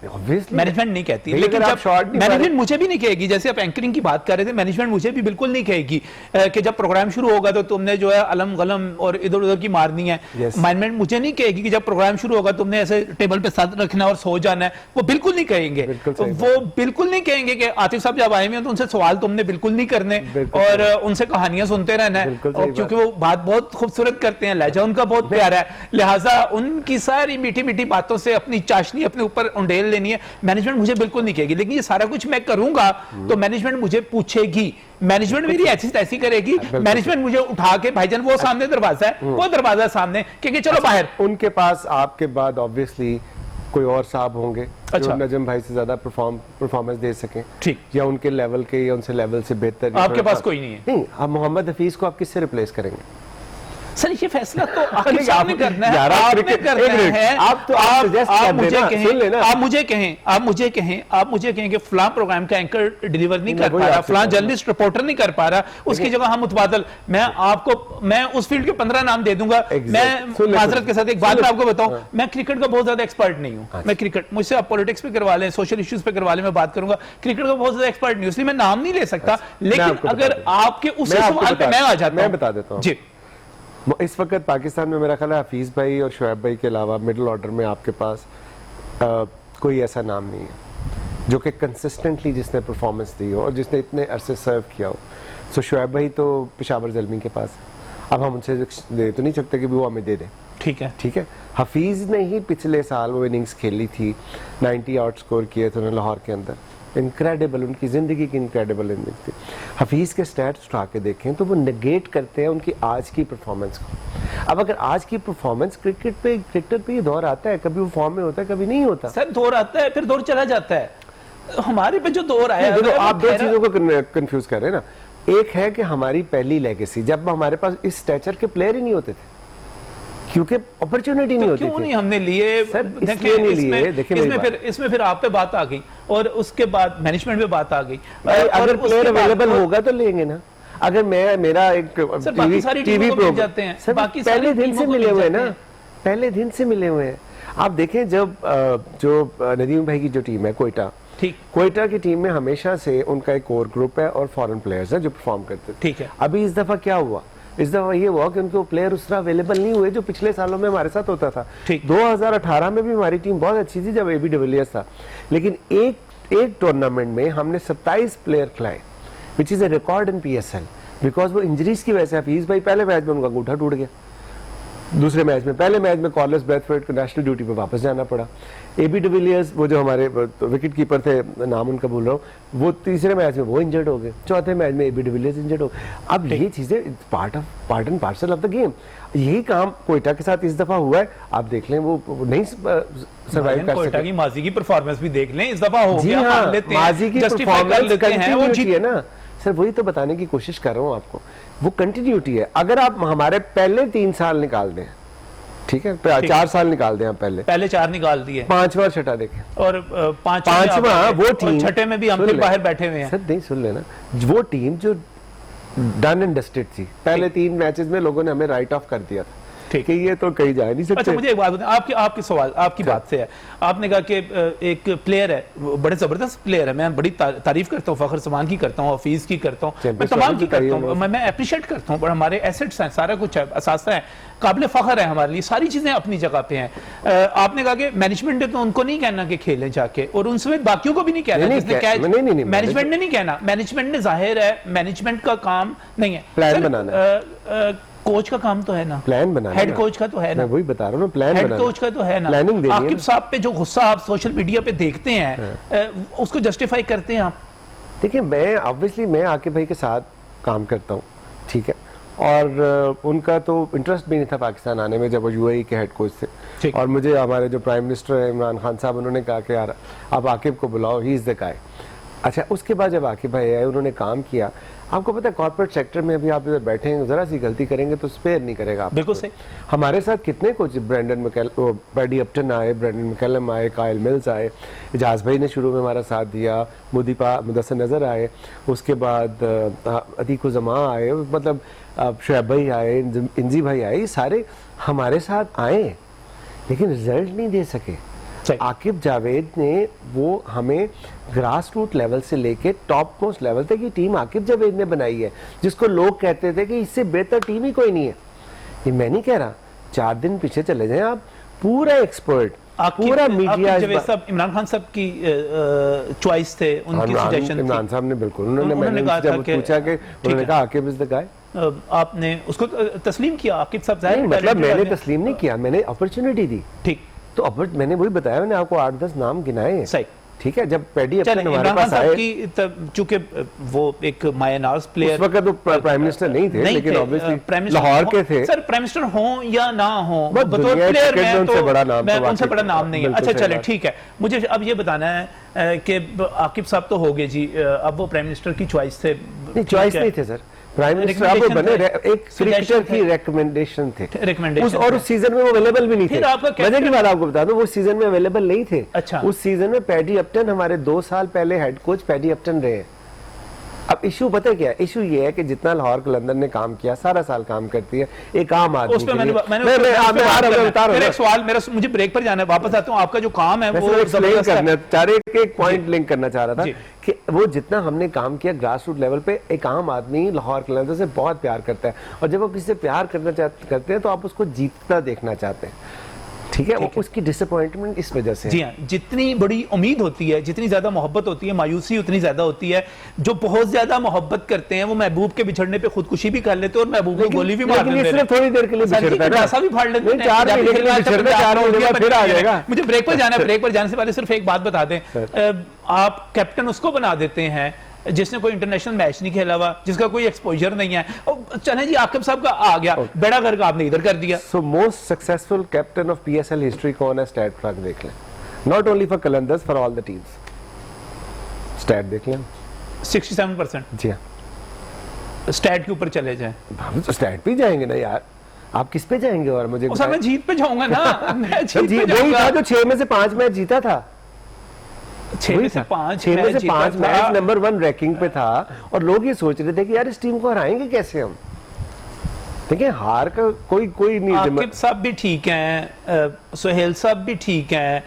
A: मैनेजमेंट नहीं कहती, लेकिन जब मैनेजमेंट मुझे भी नहीं कहेगी, जैसे आप एंकरिंग की बात कर रहे थे, मैनेजमेंट मुझे भी बिल्कुल नहीं कहेगी कि जब प्रोग्राम शुरू होगा तो तुमने जो है अलम गलम और इधर उधर की मारनी है। मैनेजमेंट मुझे नहीं कहेगी कि जब प्रोग्राम शुरू होगा तुमने ऐसे टेबल पे साथ रखना और सो जाना है, वो बिल्कुल नहीं कहेंगे। वो बिल्कुल नहीं कहेंगे कि आतिफ साहब जब आए हुए हैं तो उनसे सवाल तुमने बिल्कुल नहीं करने और उनसे कहानियां सुनते रहना है, क्योंकि वो बात बहुत खूबसूरत करते हैं, लहजा उनका बहुत प्यारा है, लिहाजा उनकी सारी मीठी मीठी बातों से अपनी चाशनी अपने ऊपर उंडेल लेनी है। मैनेजमेंट मुझे बिल्कुल नहीं कहेगी, लेकिन ये सारा कुछ मैं करूंगा तो मैनेजमेंट मुझे पूछेगी, मैनेजमेंट मेरी ऐसी करेगी, मैनेजमेंट मुझे उठा के भाईजान वो सामने दरवाजा है, वो दरवाजा सामने, क्योंकि चलो बाहर।
B: उनके पास आपके बाद ऑब्वियसली कोई और साहब होंगे जो नजम भाई से ज्यादा परफॉर्मेंस दे सकें, ठीक, या उनके लेवल के या उनसे लेवल से बेहतर।
A: आपके पास कोई नहीं है?
B: नहीं, आप मोहम्मद हफीज को आप किससे रिप्लेस करेंगे?
A: सर ये फैसला तो आकिब साहब ने करना है, आपने करना है। आप मुझे कहें कि फलां प्रोग्राम का एंकर डिलीवर नहीं कर पा रहा, फलां जर्नलिस्ट रिपोर्टर नहीं कर पा रहा, उसकी जगह हम मुतबादल, मैं उस फील्ड के 15 नाम दे दूंगा। मैं माजरत के साथ एक बात आपको बताऊं, मैं क्रिकेट का बहुत ज्यादा एक्सपर्ट नहीं हूं। मैं क्रिकेट, मुझसे आप पॉलिटिक्स पे करवा लें, सोशल इश्यूज पे करवा लें, मैं बात करूंगा, क्रिकेट का बहुत ज्यादा एक्सपर्ट नहीं, इसलिए मैं नाम नहीं ले सकता। लेकिन अगर आपके उस सवाल पे मैं आ जाता हूं,
B: मैं बता देता हूं जी। इस वक्त पाकिस्तान में मेरा ख्याल है हफीज भाई और शुएब भाई के अलावा मिडिल ऑर्डर में आपके पास कोई ऐसा नाम नहीं है जो कि कंसिस्टेंटली जिसने परफॉर्मेंस दी हो और जिसने इतने अरसे सर्व किया हो। सो शुएब भाई तो पेशावर ज़ल्मी के पास, अब हम उनसे दे तो नहीं सकते कि वो हमें दे दें, ठीक है। हफीज ने ही पिछले साल वो इनिंग्स खेली थी, 90 आउट स्कोर किए थे उन्होंने लाहौर के अंदर, इनक्रेडिबल, उनकी जिंदगी की इनक्रेडिबल इनिंग थी। हफीज के स्टैट्स उठा के देखें तो वो नेगेट करते हैं उनकी आज की परफॉर्मेंस को। अब अगर आज की परफॉर्मेंस क्रिकेटर पे ये दौर आता है, कभी वो फॉर्म में होता है, कभी नहीं होता।
A: सर दौर आता है फिर दौर चला जाता है, हमारे पे जो दौर आया,
B: आप दो चीजों को कंफ्यूज कर रहे हैं ना। एक है कि हमारी पहली लेगेसी, जब हमारे पास इस स्टैचर के प्लेयर ही नहीं होते थे, क्योंकि अपॉर्चुनिटी नहीं होती
A: क्यों
B: थी।
A: नहीं हमने लिए?
B: सर,
A: देखिए,
B: इसलिए नहीं लिए, देखिए मेरी बात।
A: इसमें फिर आप पे बात आ गई और उसके बाद मैनेजमेंट पे बात आ गई।
B: भाई,
A: और
B: अगर
A: उसके
B: प्लेयर
A: बाद
B: अवेलेबल
A: तो-
B: होगा तो लेंगे ना। अगर मेरा एक
A: सर, बाकी सारी टीमों को मिल जाते हैं।
B: सर
A: बाकी
B: पहले
A: सारी
B: दिन
A: टीमों
B: से
A: को
B: मिले
A: मिल
B: हुए हैं
A: जाते
B: ना,
A: हैं।
B: पहले दिन से मिले हुए हैं। आप देखें जब जो नदीम भाई की जो टीम है कोयटा,
A: ठीक
B: कोयटा की टीम में हमेशा से उनका एक कोर ग्रुप है और फॉरेन प्लेयर्स हैं जो परफॉर्म करते थे।
A: ठीक है।
B: अभी इस दफा क्या हुआ, इस दफा ये हुआ कि उनको प्लेयर उस तरह अवेलेबल नहीं हुए जो पिछले सालों में हमारे साथ होता था।
A: ठीक।
B: 2018 में भी हमारी टीम बहुत अच्छी थी जब एबी डिविलियर्स था, लेकिन एक टूर्नामेंट में हमने 27 प्लेयर खिलाए, which is a record in PSL, because वो इंजरीज की वजह से। हफीज भाई पहले मैच में उनका अंगूठा टूट गया, दूसरे मैच में, पहले मैच में कॉर्लिस ब्रैथवेट को नेशनल ड्यूटी पे वापस जाना पड़ा। एबी डिविलियर्स वो जो हमारे विकेट कीपर थे, नाम उनका भूल रहा हूँ, वो तीसरे मैच में वो इंजर्ड हो गए, चौथे मैच में एबी डिविलियर्स इंजर्ड हो गए। अब ये चीजें part and parcel of the game. यही काम कोयटा के साथ इस दफा हुआ है। आप देख लें वो नहीं सर्वाइव कर
A: कोयटा
B: सके।
A: की माजी की परफॉर्मेंस भी देख लें, इस दफा हो
B: जी
A: गया,
B: हाँ,
A: मान लेते हैं,
B: माजी की
A: justify कर
B: परफॉर्मेंस
A: लेते हैं, वो
B: कंटिन्यूटी है ना सर, वही तो बताने की कोशिश कर रहा हूँ आपको, वो कंटिन्यूटी है। अगर आप हमारे पहले 3 साल निकाल दें, ठीक है, 4 साल निकाल दें आप, पहले
A: 4 निकाल दिए
B: 5वां छठा देखें,
A: और
B: पांचवा वो टीम,
A: छठे में भी हम
B: सुन
A: फिर
B: ले।
A: बाहर बैठे हुए हैं।
B: सर नहीं सुन लेना, वो टीम जो डन एंड डस्टेड थी, पहले 3 मैचेस में लोगों ने हमें राइट ऑफ कर दिया था
A: ठीक।
B: कि ये तो कहीं जा नहीं सकते।
A: अच्छा, मुझे एक बात बताएं, आपके सवाल आपकी बात से है। आपने कहा कि एक प्लेयर है, वो बड़े जबरदस्त प्लेयर है, मैं बड़ी तारीफ करता हूँ, फखर समान की करता हूँ, हफीज की करता हूँ, मैं
B: Champions
A: तमाम
B: Trophy
A: की करता
B: जिताई
A: हूँ, मैं अप्रिशिएट करता हूँ, पर हमारे एसेट्स हैं, सारा कुछ है, असासा है, काबिल फखर है हमारे लिए, सारी चीजें अपनी जगह पे हैं। आपने कहा कि मैनेजमेंट ने तो उनको नहीं कहना कि खेलें जाके, और उनसे बाकियों को भी नहीं कहना,
B: नहीं,
A: जिसने
B: नहीं, नहीं, नहीं,
A: मैनेजमेंट ने नहीं कहना, मैनेजमेंट ने, जाहिर है मैनेजमेंट का काम नहीं है,
B: प्लान बनाना
A: कोच का काम तो है ना,
B: प्लान बनाना,
A: हेड कोच का तो है ना,
B: मैं वही बता रहा हूँ, प्लान
A: हेड
B: बनाना,
A: कोच का तो है ना।
B: प्लानिंग देनी है
A: आकिब
B: ना।
A: साहब पे जो गुस्सा आप सोशल मीडिया पे देखते हैं, उसको जस्टिफाई करते हैं आप?
B: देखिए, मैं ऑब्वियसली मैं आकिब भाई के साथ काम करता हूँ, ठीक है, और उनका तो इंटरेस्ट भी नहीं था पाकिस्तान आने में जब वो यूएई के हेड कोच थे, और मुझे हमारे जो प्राइम मिनिस्टर है इमरान खान साहब, उन्होंने कहा कि यार आप आकिब को बुलाओ, ही इज द गाय। अच्छा, उसके बाद जब आकिब भाई आए, उन्होंने काम किया। आपको पता है कॉर्पोरेट सेक्टर में अभी आप इधर बैठे हैं, जरा सी गलती करेंगे तो स्पेयर नहीं करेगा आपको।
A: बिल्कुल सही।
B: हमारे साथ कितने कोच, पैडी अपटन आए, ब्रेंडन मैकलम आए, कायल मिल्स आए, इजाज भाई ने शुरू में हमारा साथ दिया, मुदस्सिर नजर आए, उसके बाद अतीक जमा आए, मतलब शुएब भाई आए, इंजी भाई आए, ये सारे हमारे साथ आए, लेकिन रिजल्ट नहीं दे सके। आकिब जावेद ने वो हमें ग्रास रूट लेवल से लेके टॉप मोस्ट लेवल तक की टीम आकिब जावेद ने बनाई है, जिसको लोग कहते थे कि इससे बेहतर टीम ही कोई नहीं है। ये मैं नहीं कह रहा, 4 दिन पीछे चले जाएं आप, पूरा एक्सपर्ट, पूरा मीडिया।
A: इमरान खान साहब की चॉइस थे, उनकी सजेशन थी।
B: इमरान साहब ने बिल्कुल, उन्होंने
A: कहा
B: जब पूछा कि उन्होंने कहा आकिब इज द गाय,
A: आपने उसको तस्लीम किया। आकिब साहब
B: जाहिर, मतलब मैंने तस्लीम नहीं किया, मैंने अपॉर्चुनिटी दी,
A: ठीक,
B: तो मैंने वही बताया, मैंने आपको 8-10 नाम गिनाए,
A: सही,
B: ठीक है। जब पैडी अपटन हमारे पास आए,
A: चूंकि वो एक मायनाज प्लेयर,
B: उस वक्त तो प्राइम मिनिस्टर नहीं थे, लेकिन ऑब्वियसली लाहौर के थे।
A: सर, प्राइम मिनिस्टर हो या ना हो, बतौर
B: दुनिया
A: प्लेयर
B: क्रिकेट में उनसे बड़ा नाम
A: मैं
B: तो
A: उनसे बड़ा नाम नहीं है।
B: बिल्कुल
A: अच्छा
B: सही
A: चले,
B: बात।
A: ठीक है, मुझे अब ये बताना है कि आकिब साहब तो हो गए जी, अब वो प्राइम मिनिस्टर की चॉइस थे,
B: नहीं चॉइस नहीं थे सर, प्राइम मिनिस्टर आप बने, एक क्रिकेटर की रिकमेंडेशन थे, और उस सीजन में वो अवेलेबल भी नहीं थे। वजह की बात आपको बता दूं, वो सीजन में अवेलेबल नहीं थे।
A: अच्छा,
B: उस सीजन में पैडी अपटन, हमारे 2 साल पहले हेड कोच पैडी अपटन रहे। अब इशू पता है क्या है? इशू ये है कि जितना लाहौर कलंदर ने काम किया, सारा साल काम करती है एक आम आदमी के लिए।
A: सवाल मेरा, मुझे ब्रेक पर जाना है, वापस आता हूँ। आपका जो काम है वो
B: एक पॉइंट लिंक करना चाह रहा था कि वो जितना हमने काम किया ग्रास रूट लेवल पे, एक आम आदमी लाहौर कलंदर से बहुत प्यार करता है, और जब वो किसी से प्यार करते हैं तो आप उसको जीतता देखना चाहते हैं, ठीक है। उसकी डिसअपॉइंटमेंट इस वजह से।
A: जी हाँ, जितनी बड़ी उम्मीद होती है, जितनी ज्यादा मोहब्बत होती है, मायूसी उतनी ज्यादा होती है। जो बहुत ज्यादा मोहब्बत करते हैं वो महबूब के बिछड़ने पे खुदकुशी भी कर लेते हैं और महबूब को गोली भी मार देते हैं।
B: थोड़ी देर के लिए
A: ऐसा भी फाड़ लेते हैं।
B: फिर आ जाएगा।
A: मुझे ब्रेक पर जाना है, ब्रेक पर जाने से पहले सिर्फ एक बात बता दें, आप कैप्टन उसको बना देते हैं जिसने कोई इंटरनेशनल मैच नहीं खेला हुआ, जिसका कोई एक्सपोजर नहीं है, और चले जी आकिब साहब का आ गया, बेड़ा गर्क आपने इधर कर दिया।
B: So most successful captain of PSL history कौन है? स्टैट फ्रग देख लें, not only for Qalandars, for all the teams. Stat देख लें,
A: 67%।
B: जी हाँ,
A: स्टैट के ऊपर चले जाएं,
B: हम तो स्टैट पे जाएंगे ना यार। आप किस पे जाएंगे? और मुझे
A: उस मैं जीत पे जाऊंगा ना, मैं जीत पे
B: वही
A: जाऊंगा।
B: था जो 6 में से 5 मैच जीता था।
A: 6 में से 5
B: मैच नंबर 1 रैंकिंग पे था, और लोग ये सोच रहे थे कि यार इस टीम को हराएंगे कैसे हम। देखिए हार का कोई नहीं।
A: आकिब साहब भी ठीक हैं, सुहेल साहब भी ठीक हैं,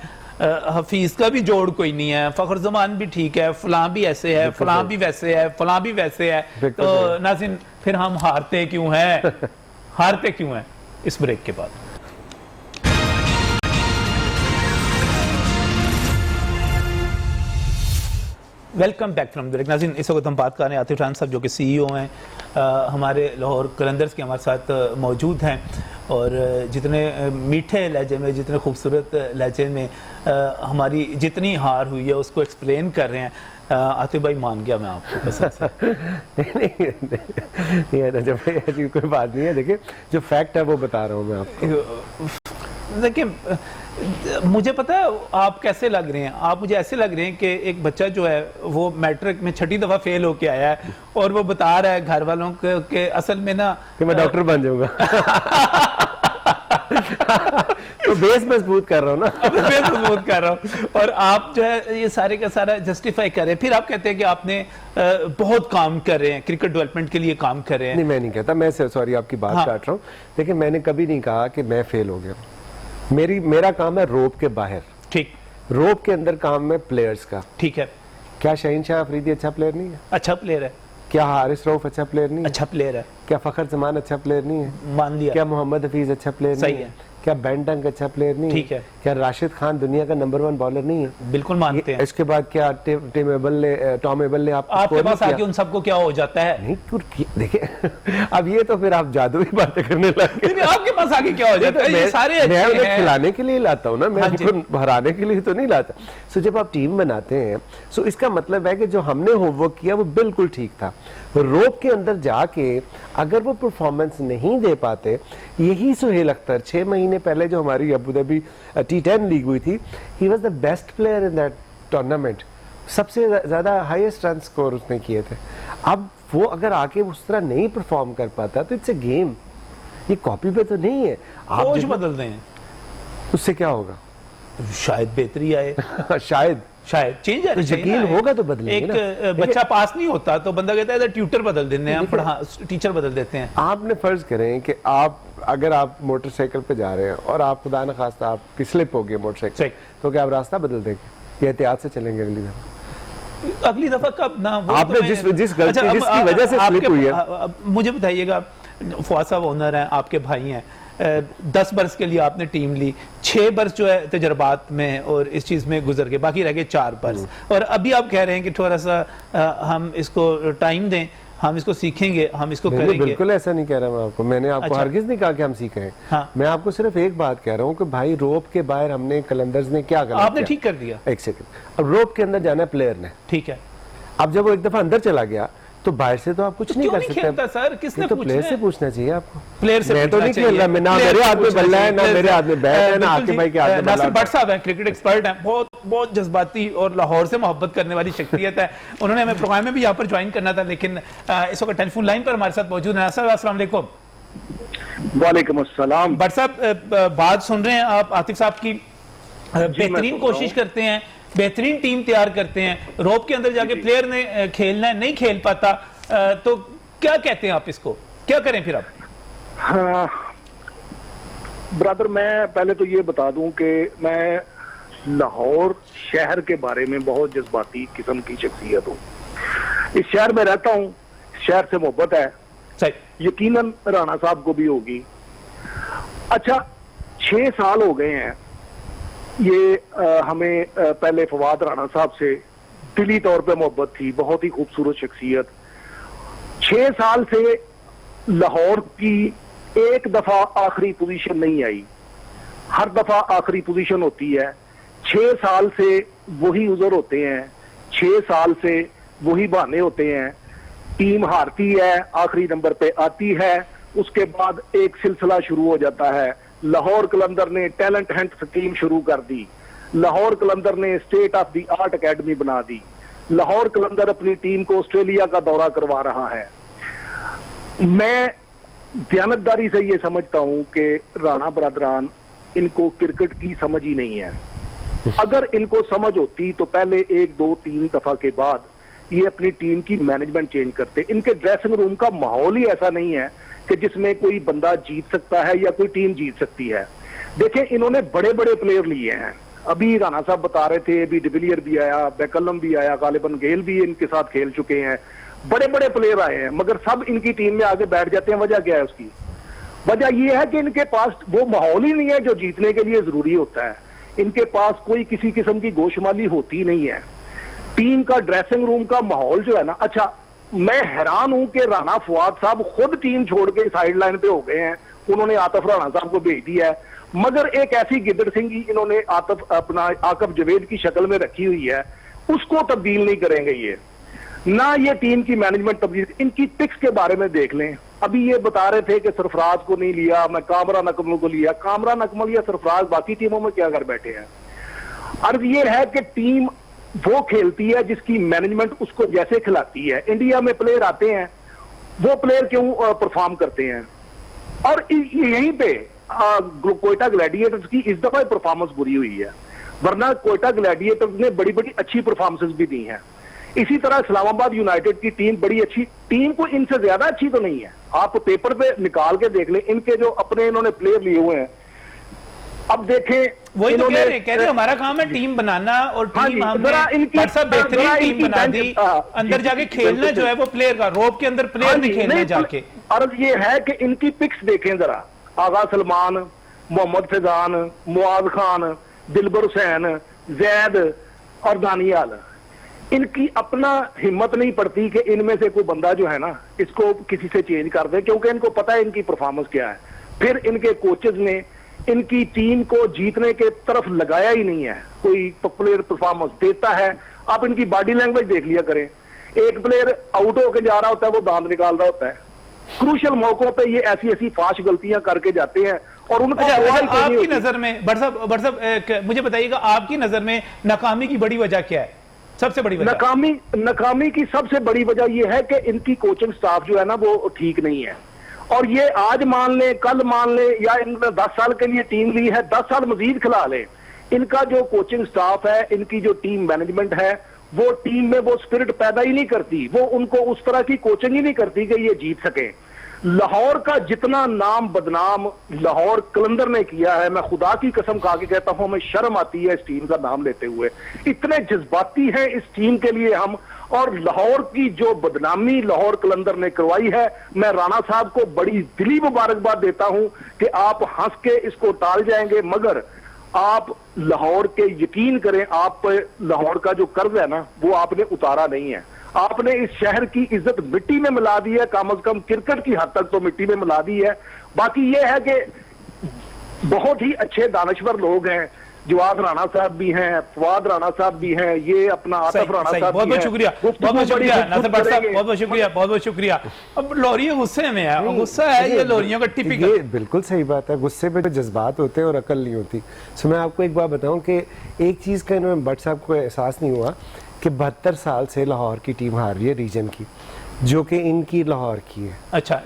A: हफीज का भी जोड़ कोई नहीं है, फखर जमान भी ठीक है, फलां भी ऐसे है, फलां भी वैसे है, फलां भी वैसे है। तो नाज़रीन फिर हम हारते क्यों हैं? हारते क्यों हैं? इस ब्रेक के बाद वेलकम बैक फ्रॉम ब्रेक। नाज़रीन इस वक्त हम बात कर रहे हैं आतिफ राना साहब जो कि CEO हैं हमारे लाहौर कलंदर्स के हमारे साथ मौजूद हैं, और जितने मीठे लहजे में, जितने खूबसूरत लहजे में हमारी जितनी हार हुई है उसको एक्सप्लेन कर रहे हैं। आतिफ भाई मान गया मैं आपको कसम से।
B: नहीं रजब भाई ऐसी कोई बात नहीं है। देखिए जो फैक्ट है वो बता रहा हूँ मैं आपको।
A: देखिए मुझे पता है आप कैसे लग रहे हैं, आप मुझे ऐसे लग रहे हैं कि एक बच्चा जो है वो मैट्रिक में 6ठी दफा फेल होके आया है और वो बता रहा है घर वालों के असल में ना
B: कि मैं डॉक्टर बन जाऊंगा। तो बेस मजबूत कर रहा हूँ ना।
A: बेस मजबूत कर रहा हूँ, और आप जो है ये सारे का सारा जस्टिफाई कर रहे हैं। फिर आप कहते हैं कि आपने बहुत काम कर रहे हैं, क्रिकेट डेवलपमेंट के लिए काम कर रहे हैं।
B: नहीं मैं नहीं कहता, मैं सॉरी आपकी बात काट रहा हूँ। लेकिन मैंने कभी नहीं कहा कि मैं फेल हो गया। मेरा काम है रोप के बाहर,
A: ठीक,
B: रोप के अंदर काम है प्लेयर्स का।
A: ठीक है।
B: क्या शाहीन शाह अफरीदी अच्छा प्लेयर नहीं है?
A: अच्छा प्लेयर है।
B: क्या हारिस रऊफ अच्छा प्लेयर नहीं है?
A: अच्छा प्लेयर है।
B: क्या फखर जमान अच्छा प्लेयर नहीं है?
A: मान लिया।
B: क्या मोहम्मद हफीज अच्छा प्लेयर नहीं है? क्या बेन डंक अच्छा प्लेयर नहीं है?
A: ठीक है।
B: क्या राशिद खान दुनिया का नंबर 1 बॉलर नहीं है?
A: बिल्कुल मानते हैं।
B: इसके बाद क्या टॉम एबल ने
A: आपके पास आके उन सबको क्या हो जाता है?
B: नहीं देखिए अब ये तो फिर आप जादुई बातें करने लगे।
A: आपके पास आके क्या हो जाता है? ये सारे
B: मैं उन्हें खिलाने के लिए लाता हूँ ना, मैं उनको हराने के लिए तो नहीं लाता। सो जब आप टीम बनाते हैं सो इसका मतलब है कि जो हमने होमवर्क किया वो बिल्कुल ठीक था। रोप के अंदर जाके अगर वो परफॉर्मेंस नहीं दे पाते, यही सुहेल अख्तर 6 महीने पहले जो हमारी अबू धाबी T10 लीग हुई थी, he was the best player in that tournament. सबसे ज्यादा हाईएस्ट रन स्कोर उसने किए थे। अब वो अगर आके उस तरह नहीं परफॉर्म कर पाता तो इट्स अ गेम, ये कॉपी पे तो नहीं है। आप
A: कोच बदल दें,
B: उससे क्या होगा?
A: शायद बेहतरी आए।
B: शायद
A: चेंज है।
B: तो यकीन होगा तो बदलेंगे ना।
A: एक बच्चा पास नहीं होता तो बंदा कहता है ट्यूटर बदल देते हैं, हम टीचर बदल देते हैं।
B: आपने फर्ज करें कि अगर आप मोटरसाइकिल पे जा रहे हैं और आप खुदा न खास्ता आप स्लिप हो गए मोटरसाइकिल, तो क्या आप रास्ता बदल देंगे या एहतियात से चलेंगे अगली दफा? कब ना आपने जिस गलती जिसकी वजह से स्लिप हुई है।
A: मुझे बताइएगा, फवाद साहब ओनर हैं, आपके भाई हैं, 10 बरस के लिए आपने टीम ली, 6 बरस जो है तजर्बात में और इस चीज में गुजर गए, बाकी रह गए 4 बरस, और अभी आप कह रहे हैं कि थोड़ा सा हम इसको टाइम दें, हम इसको सीखेंगे, हम इसको करेंगे।
B: बिल्कुल ऐसा नहीं कह रहा मैं आपको, मैंने आपको हरगिज नहीं कहा कि हम सीखें।
A: हाँ।
B: मैं आपको सिर्फ एक बात कह रहा हूँ कि भाई रोप के बाहर हमने कलंदर्स ने क्या गलत
A: आपने ठीक कर दिया।
B: एक सेकंड, अब रोप के अंदर जाना है प्लेयर ने,
A: ठीक है।
B: अब जब वो एक दफा अंदर चला गया तो बाहर से तो आप कुछ नहीं कर सकते।
A: सर किसने
B: तो प्लेयर से पूछना चाहिए आपको।
A: प्लेयर से
B: मैं तो नहीं खेल रहा, मैं ना मेरे हाथ में बल्ला है ना मेरे हाथ में बैट है ना आके भाई के हाथ में बल्ला है।
A: नासिर भट्ट साहब हैं, क्रिकेट एक्सपर्ट हैं, बहुत जज्बाती और लाहौर से मोहब्बत करने वाली शख्सियत है। उन्होंने हमें प्रोग्राम में भी यहाँ पर ज्वाइन करना था, लेकिन इस वक्त टेलीफोन लाइन पर हमारे साथ मौजूद है। नासिर, अस्सलाम वालेकुम।
C: वालेकुम अस्सलाम।
A: भट्ट साहब बात सुन रहे हैं आप आतिफ साहब की, बेहतरीन कोशिश करते हैं, बेहतरीन टीम तैयार करते हैं, रोप के अंदर जाके प्लेयर ने खेलना है, नहीं खेल पाता, तो क्या कहते हैं आप इसको, क्या करें फिर आप?
C: हाँ ब्रदर, मैं पहले तो ये बता दूं कि मैं लाहौर शहर के बारे में बहुत जज्बाती किस्म की शख्सियत हूँ। इस शहर में रहता हूँ, शहर से मोहब्बत है, यकीनन राणा साहब को भी होगी। अच्छा 6 साल हो गए हैं ये हमें पहले फवाद राणा साहब से दिली तौर पे मोहब्बत थी, बहुत ही खूबसूरत शख्सियत। 6 साल से लाहौर की एक दफा आखिरी पोजीशन नहीं आई, हर दफा आखिरी पोजीशन होती है। 6 साल से वही उज़र होते हैं, 6 साल से वही बहाने होते हैं। टीम हारती है, आखिरी नंबर पे आती है, उसके बाद एक सिलसिला शुरू हो जाता है। लाहौर कलंदर ने टैलेंट हंट स्कीम शुरू कर दी, लाहौर कलंदर ने state of the art academy बना दी, लाहौर कलंदर अपनी टीम को ऑस्ट्रेलिया का दौरा करवा रहा है। मैं दयानतदारी से ये समझता हूं कि राणा बरदरान, इनको क्रिकेट की समझ ही नहीं है। अगर इनको समझ होती तो पहले 1 2 3 दफा के बाद ये अपनी टीम की मैनेजमेंट चेंज करते। इनके ड्रेसिंग रूम का माहौल ही ऐसा नहीं है कि जिसमें कोई बंदा जीत सकता है या कोई टीम जीत सकती है। देखें, इन्होंने बड़े बड़े प्लेयर लिए हैं। अभी राणा साहब बता रहे थे, अभी डिविलियर भी आया, बैकलम भी आया, गालिबन गेल भी इनके साथ खेल चुके हैं, बड़े बड़े प्लेयर आए हैं, मगर सब इनकी टीम में आगे बैठ जाते हैं। वजह क्या है उसकी? वजह यह है कि इनके पास वो माहौल ही नहीं है जो जीतने के लिए जरूरी होता है। इनके पास कोई किसी किस्म की गोशमाली होती नहीं है। टीम का ड्रेसिंग रूम का माहौल जो है ना, अच्छा मैं हैरान हूं कि राणा फवाद साहब खुद टीम छोड़ के साइड लाइन पे हो गए हैं। उन्होंने आतिफ राणा साहब को भेज दिया है, मगर एक ऐसी गिद्दड़ सिंगी इन्होंने आकब जवेद की शक्ल में रखी हुई है, उसको तब्दील नहीं करेंगे ये। ना ये टीम की मैनेजमेंट तब्दील। इनकी पिक्स के बारे में देख लें, अभी ये बता रहे थे कि सरफराज को नहीं लिया, मैं कामरान अकमल को लिया। कामरान अकमल या सरफराज बाकी टीमों में क्या कर बैठे हैं? अर्ज ये है कि टीम वो खेलती है जिसकी मैनेजमेंट उसको जैसे खिलाती है। इंडिया में प्लेयर आते हैं, वो प्लेयर क्यों परफॉर्म करते हैं? और यहीं पे कोयटा ग्लैडिएटर्स की इस दफा परफॉर्मेंस बुरी हुई है, वरना कोयटा ग्लैडिएटर्स ने बड़ी बड़ी अच्छी परफॉर्मेंस भी दी हैं। इसी तरह इस्लामाबाद यूनाइटेड की टीम बड़ी अच्छी, टीम को इनसे ज्यादा अच्छी तो नहीं है। आप पेपर पे निकाल के देख लें, इनके जो अपने इन्होंने प्लेयर लिए हुए हैं। अब देखें,
A: वही तो कह रहे हमारा काम है टीम बनाना, और टीम हमने बेहतरीन टीम बना दी। अंदर जाके खेलना जो है वो प्लेयर का, रोप के अंदर प्लेयर नहीं खेलने जाके।
C: अर्ज ये है कि इनकी पिक्स देखें जरा, आगा सलमान, मोहम्मद फैजान, मुआज खान, दिलबर हुसैन, जैद और दानियाल। इनकी अपना हिम्मत नहीं पड़ती कि इनमें से कोई बंदा जो है ना इसको किसी से चेंज कर दे, क्योंकि इनको पता है इनकी परफॉर्मेंस क्या है। फिर इनके कोचेज ने इनकी टीम को जीतने के तरफ लगाया ही नहीं है। कोई प्लेयर परफॉर्मेंस देता है, आप इनकी बॉडी लैंग्वेज देख लिया करें। एक प्लेयर आउट होकर जा रहा होता है, वो दांत निकाल रहा होता है। क्रूशल मौकों पे ये ऐसी ऐसी फाश गलतियां करके जाते हैं और उनको
A: आपकी नजर में बट साहब मुझे बताइएगा, आपकी नजर में नाकामी की बड़ी वजह क्या है? सबसे बड़ी वजह
C: नाकामी की सबसे बड़ी वजह यह है कि इनकी कोचिंग स्टाफ जो है ना वो ठीक नहीं है। और ये आज मान ले, कल मान ले, या इन्होंने 10 साल के लिए टीम ली है, 10 साल मजीद खिला ले, इनका जो कोचिंग स्टाफ है, इनकी जो टीम मैनेजमेंट है, वो टीम में वो स्पिरिट पैदा ही नहीं करती। वो उनको उस तरह की कोचिंग ही नहीं करती कि ये जीत सके। लाहौर का जितना नाम बदनाम लाहौर कलंदर ने किया है, मैं खुदा की कसम खा के कहता हूं, हमें शर्म आती है इस टीम का नाम लेते हुए। इतने जज्बाती हैं इस टीम के लिए हम, और लाहौर की जो बदनामी लाहौर कलंदर ने करवाई है, मैं राणा साहब को बड़ी दिली मुबारकबाद देता हूं कि आप हंस के इसको टाल जाएंगे, मगर आप लाहौर के यकीन करें, आप लाहौर का जो कर्ज है ना वो आपने उतारा नहीं है। आपने इस शहर की इज्जत मिट्टी में मिला दी है, कम से कम क्रिकेट की हद तक तो मिट्टी में मिला दी है। बाकी ये है कि बहुत ही अच्छे दानश्वर लोग हैं, जवाद राणा साहब भी हैं, फवाद राणा साहब भी हैं, ये अपना आतिफ राणा साहब।
A: बहुत बहुत शुक्रिया, बहुत बहुत शुक्रिया नासिर भट्ट साहब, बहुत बहुत शुक्रिया, बहुत बहुत शुक्रिया। अब लोरियां गुस्से में है, गुस्सा है ये लोरियों का टिपिकल।
B: ये बिल्कुल सही बात है, गुस्से पे जो जज्बात होते हैं और अकल नहीं होती। सो मैं आपको एक बात बताऊं कि एक चीज़ का इन्होंने भट्ट साहब को एहसास नहीं हुआ कि 72 साल से लाहौर की टीम हार रही है रीजन की, जो कि इनकी लाहौर की है।
A: अच्छा,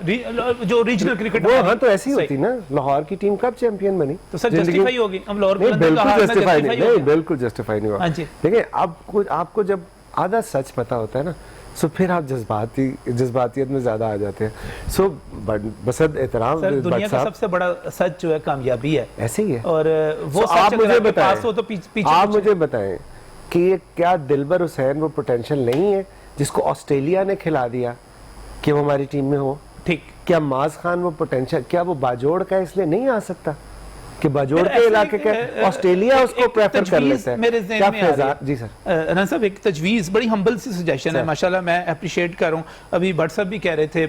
A: जो रीजनल क्रिकेट
B: वो हाँ तो ऐसी होती ना, लाहौर की टीम कब चैंपियन बनी?
A: तो सर जस्टिफाई होगी हम लाहौर
B: नहीं, बिल्कुल जस्टिफाई नहीं, बिल्कुल जस्टिफाई नहीं हुआ। देखिए आपको जब आधा सच पता होता है ना, सो फिर आप जज्बातियत में ज्यादा आ जाते हैं। सो बसद एहतराम,
A: दुनिया का सबसे बड़ा सच जो है कामयाबी है,
B: ऐसे ही है।
A: और वो
B: आप मुझे बताएं,
A: तो
B: आप मुझे बताएं कि क्या दिलबर हुसैन वो पोटेंशियल नहीं है जिसको ऑस्ट्रेलिया ने खिला दिया कि वो हमारी टीम में हो?
A: ठीक, क्या
B: माज खान वो पोटेंशियल, क्या वो बाजोड़ का इसलिए नहीं आ सकता कि बाजोड़ के इलाके के ऑस्ट्रेलिया उसको प्रेफर कर लेता है?
A: मेरे ज़हन में आ रही है।
B: जी सर
A: राणा साहब, एक तजवीज़ बड़ी हम्बल सी सजेशन है, माशाल्लाह मैं अप्रिशिएट कर रहा हूँ। अभी भट्ट साहब भी कह रहे थे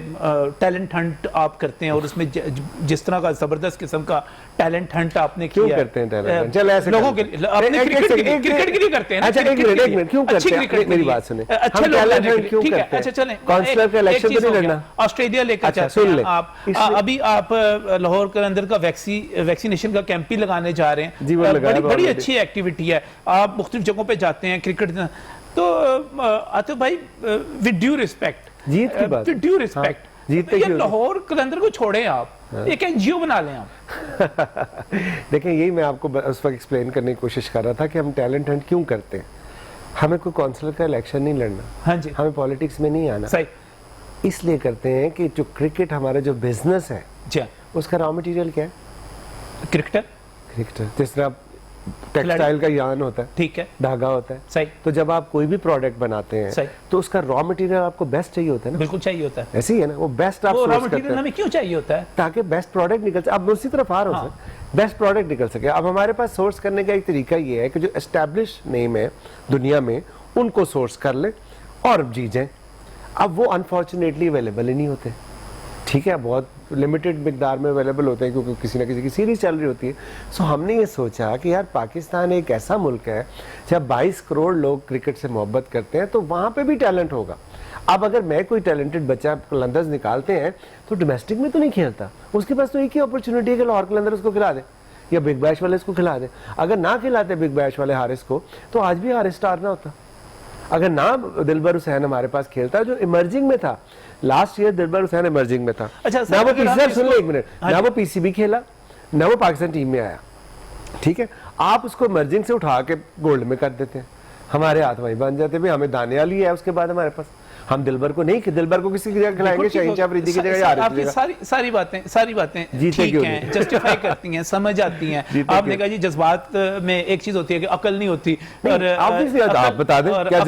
A: टैलेंट हंट आप करते हैं, और उसमें जिस तरह का जबरदस्त किस्म का टैलेंट हंट आपने
B: क्यों करते हैं टैलेंट? चल ऐसे
A: लोगों के क्रिकेट के लिए करते हैं।
B: अच्छा एक मिनट, क्यों करते हैं? मेरी बात सुने, हम टैलेंट हंट क्यों करते हैं?
A: अच्छा चलें,
B: काउंसलर का इलेक्शन तो नहीं लड़ना,
A: ऑस्ट्रेलिया लेकर चाहते हैं आप। अभी आप लाहौर के अंदर का वैक्सीनेशन का कैंप भी लगाने जा रहे हैं, बड़ी अच्छी एक्टिविटी है। आप मुख्तलिफ जगहों पे जाते हैं क्रिकेट, तो आतिफ भाई विद ड्यू रिस्पेक्ट,
B: जीतते
A: ये
B: क्यों?
A: लाहौर कलंदर को छोड़ें आप, एक एनजीओ बना लें आप।
B: देखें, यही मैं आपको उस वक्त एक्सप्लेन करने की कोशिश कर रहा था कि हम टैलेंट हंट क्यों करते हैं। हमें कोई काउंसलर का इलेक्शन नहीं लड़ना,
A: हाँ जी,
B: हमें पॉलिटिक्स में नहीं आना,
A: सही,
B: इसलिए करते हैं कि जो क्रिकेट हमारा जो बिजनेस है
A: जी हाँ।
B: उसका रॉ मटेरियल क्या है?
A: Cricketer,
B: cricketer. जिस तरह टेक्सटाइल का यान होता है,
A: ठीक है,
B: धागा होता है,
A: सही,
B: तो जब आप कोई भी प्रोडक्ट बनाते हैं
A: सही।
B: तो उसका रॉ मटेरियल आपको बेस्ट चाहिए होता है ना,
A: बिल्कुल चाहिए होता है।
B: ऐसे ही है ना, वो बेस्ट आप
A: वो रॉ
B: सोर्स करते
A: मटेरियल
B: हैं
A: हमें क्यों चाहिए होता है?
B: ताकि बेस्ट प्रोडक्ट निकल सके। अब उसी तरफ आ रहा हूँ सर, बेस्ट प्रोडक्ट निकल सके। अब हमारे पास सोर्स करने का एक तरीका ये है कि जो एस्टैब्लिश नेम है दुनिया में उनको सोर्स कर ले और जी जाए। अब वो अनफॉर्चुनेटली अवेलेबल ही नहीं होते, ठीक है, बहुत लिमिटेड मिकदार में अवेलेबल होते हैं क्योंकि किसी ना किसी की सीरीज चल रही होती है। सो हमने ये सोचा कि यार पाकिस्तान एक ऐसा मुल्क है जब 22 करोड़ लोग क्रिकेट से मोहब्बत करते हैं तो वहाँ पे भी टैलेंट होगा। अब अगर मैं कोई टैलेंटेड बच्चा कलंदर्स निकालते हैं तो डोमेस्टिक में तो नहीं खेलता, उसके पास तो एक ही अपॉर्चुनिटी है कि लाहौर कलंदर्स को खिला दे या बिग बैश वाले इसको खिला दे। अगर ना खिलाते बिग बैश वाले हारिस को तो आज भी हारिस स्टार ना होता। अगर ना दिलबर हुसैन हमारे पास खेलता जो इमर्जिंग में था, लास्ट ईयर दिलबर हुसैन इमर्जिंग में था,
A: अच्छा,
B: ना वो
A: अगर
B: सुन ले एक मिनट, ना वो पीसीबी खेला, ना वो पाकिस्तान टीम में आया, ठीक है, आप उसको इमर्जिंग से उठा के गोल्ड में कर देते हैं, हमारे हाथ वहीं बन जाते हैं। हमें दानियाल ही है उसके बाद हमारे पास, हम दिलबर को नहीं, दिलबर को किसी की जगह खिलाएंगे, शाहीन शाह अफरीदी की जगह यार
A: आपकी सारी बातें ठीक हैं, जस्टिफाई करती हैं, समझ आती हैं। आपने कहा जी जज्बात में एक चीज होती है कि अकल नहीं होती, और
B: आप बता दें क्या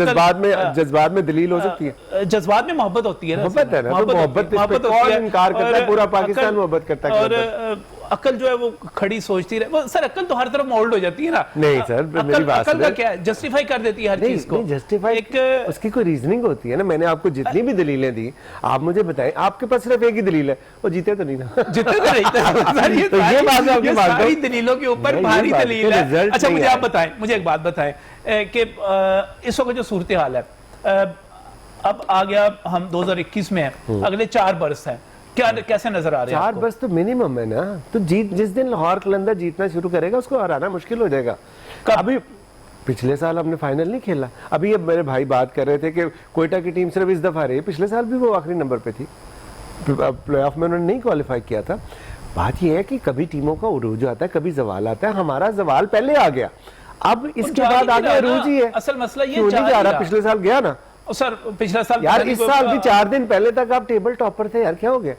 B: जज्बात में दलील हो सकती है?
A: जज्बात में मोहब्बत होती है,
B: मोहब्बत है ना, तो मोहब्बत कौन इनकार करता है? पूरा पाकिस्तान मोहब्बत करता है।
A: और अकल जो है वो खड़ी सोचती रहे, वो सर अकल तो हर तरफ मोल्ड हो जाती है ना।
B: नहीं सर, मेरी बात
A: अकल का क्या है, जस्टिफाई कर देती है हर चीज को।
B: जस्टिफाई उसकी कोई रीजनिंग होती है ना। मैंने आपको जितनी भी दलीलें दी, आप मुझे बताएं, आपके पास सिर्फ एक ही दलील है, वो जीते तो नहीं ना।
A: जीते तो नहीं
B: तो ये बात आपकी
A: सारी दलीलों के ऊपर भारी दलील है। अच्छा मुझे आप बताएं, मुझे एक बात बताएं कि इस वक्त जो सूरत हाल है, अब आ गया हम 2021 में है, अगले 4 बरस है, क्या कैसे नजर आ रहे हैं?
B: 4 बरस तो मिनिमम है ना। तो जिस दिन लाहौर कलंदर जीतना शुरू करेगा उसको हराना मुश्किल हो जाएगा। अभी पिछले साल हमने फाइनल नहीं खेला। अभी अब मेरे भाई बात कर रहे थे कि कोयटा की टीम सिर्फ इस दफा रही है, पिछले साल भी वो आखिरी नंबर पे थी, प्लेऑफ में उन्होंने नहीं क्वालिफाई किया था। बात यह है कि कभी टीमों का उरूज आता है, कभी जवाल आता है। हमारा जवाल पहले आ गया, अब इसके बाद आगे अरूज ही है।
A: असल मसला ये
B: क्यों नहीं जा रहा? पिछले साल गया ना
A: सर, पिछला साल
B: यार, इस साल भी 4 दिन पहले तक आप टेबल टॉपर थे यार, क्या हो गया?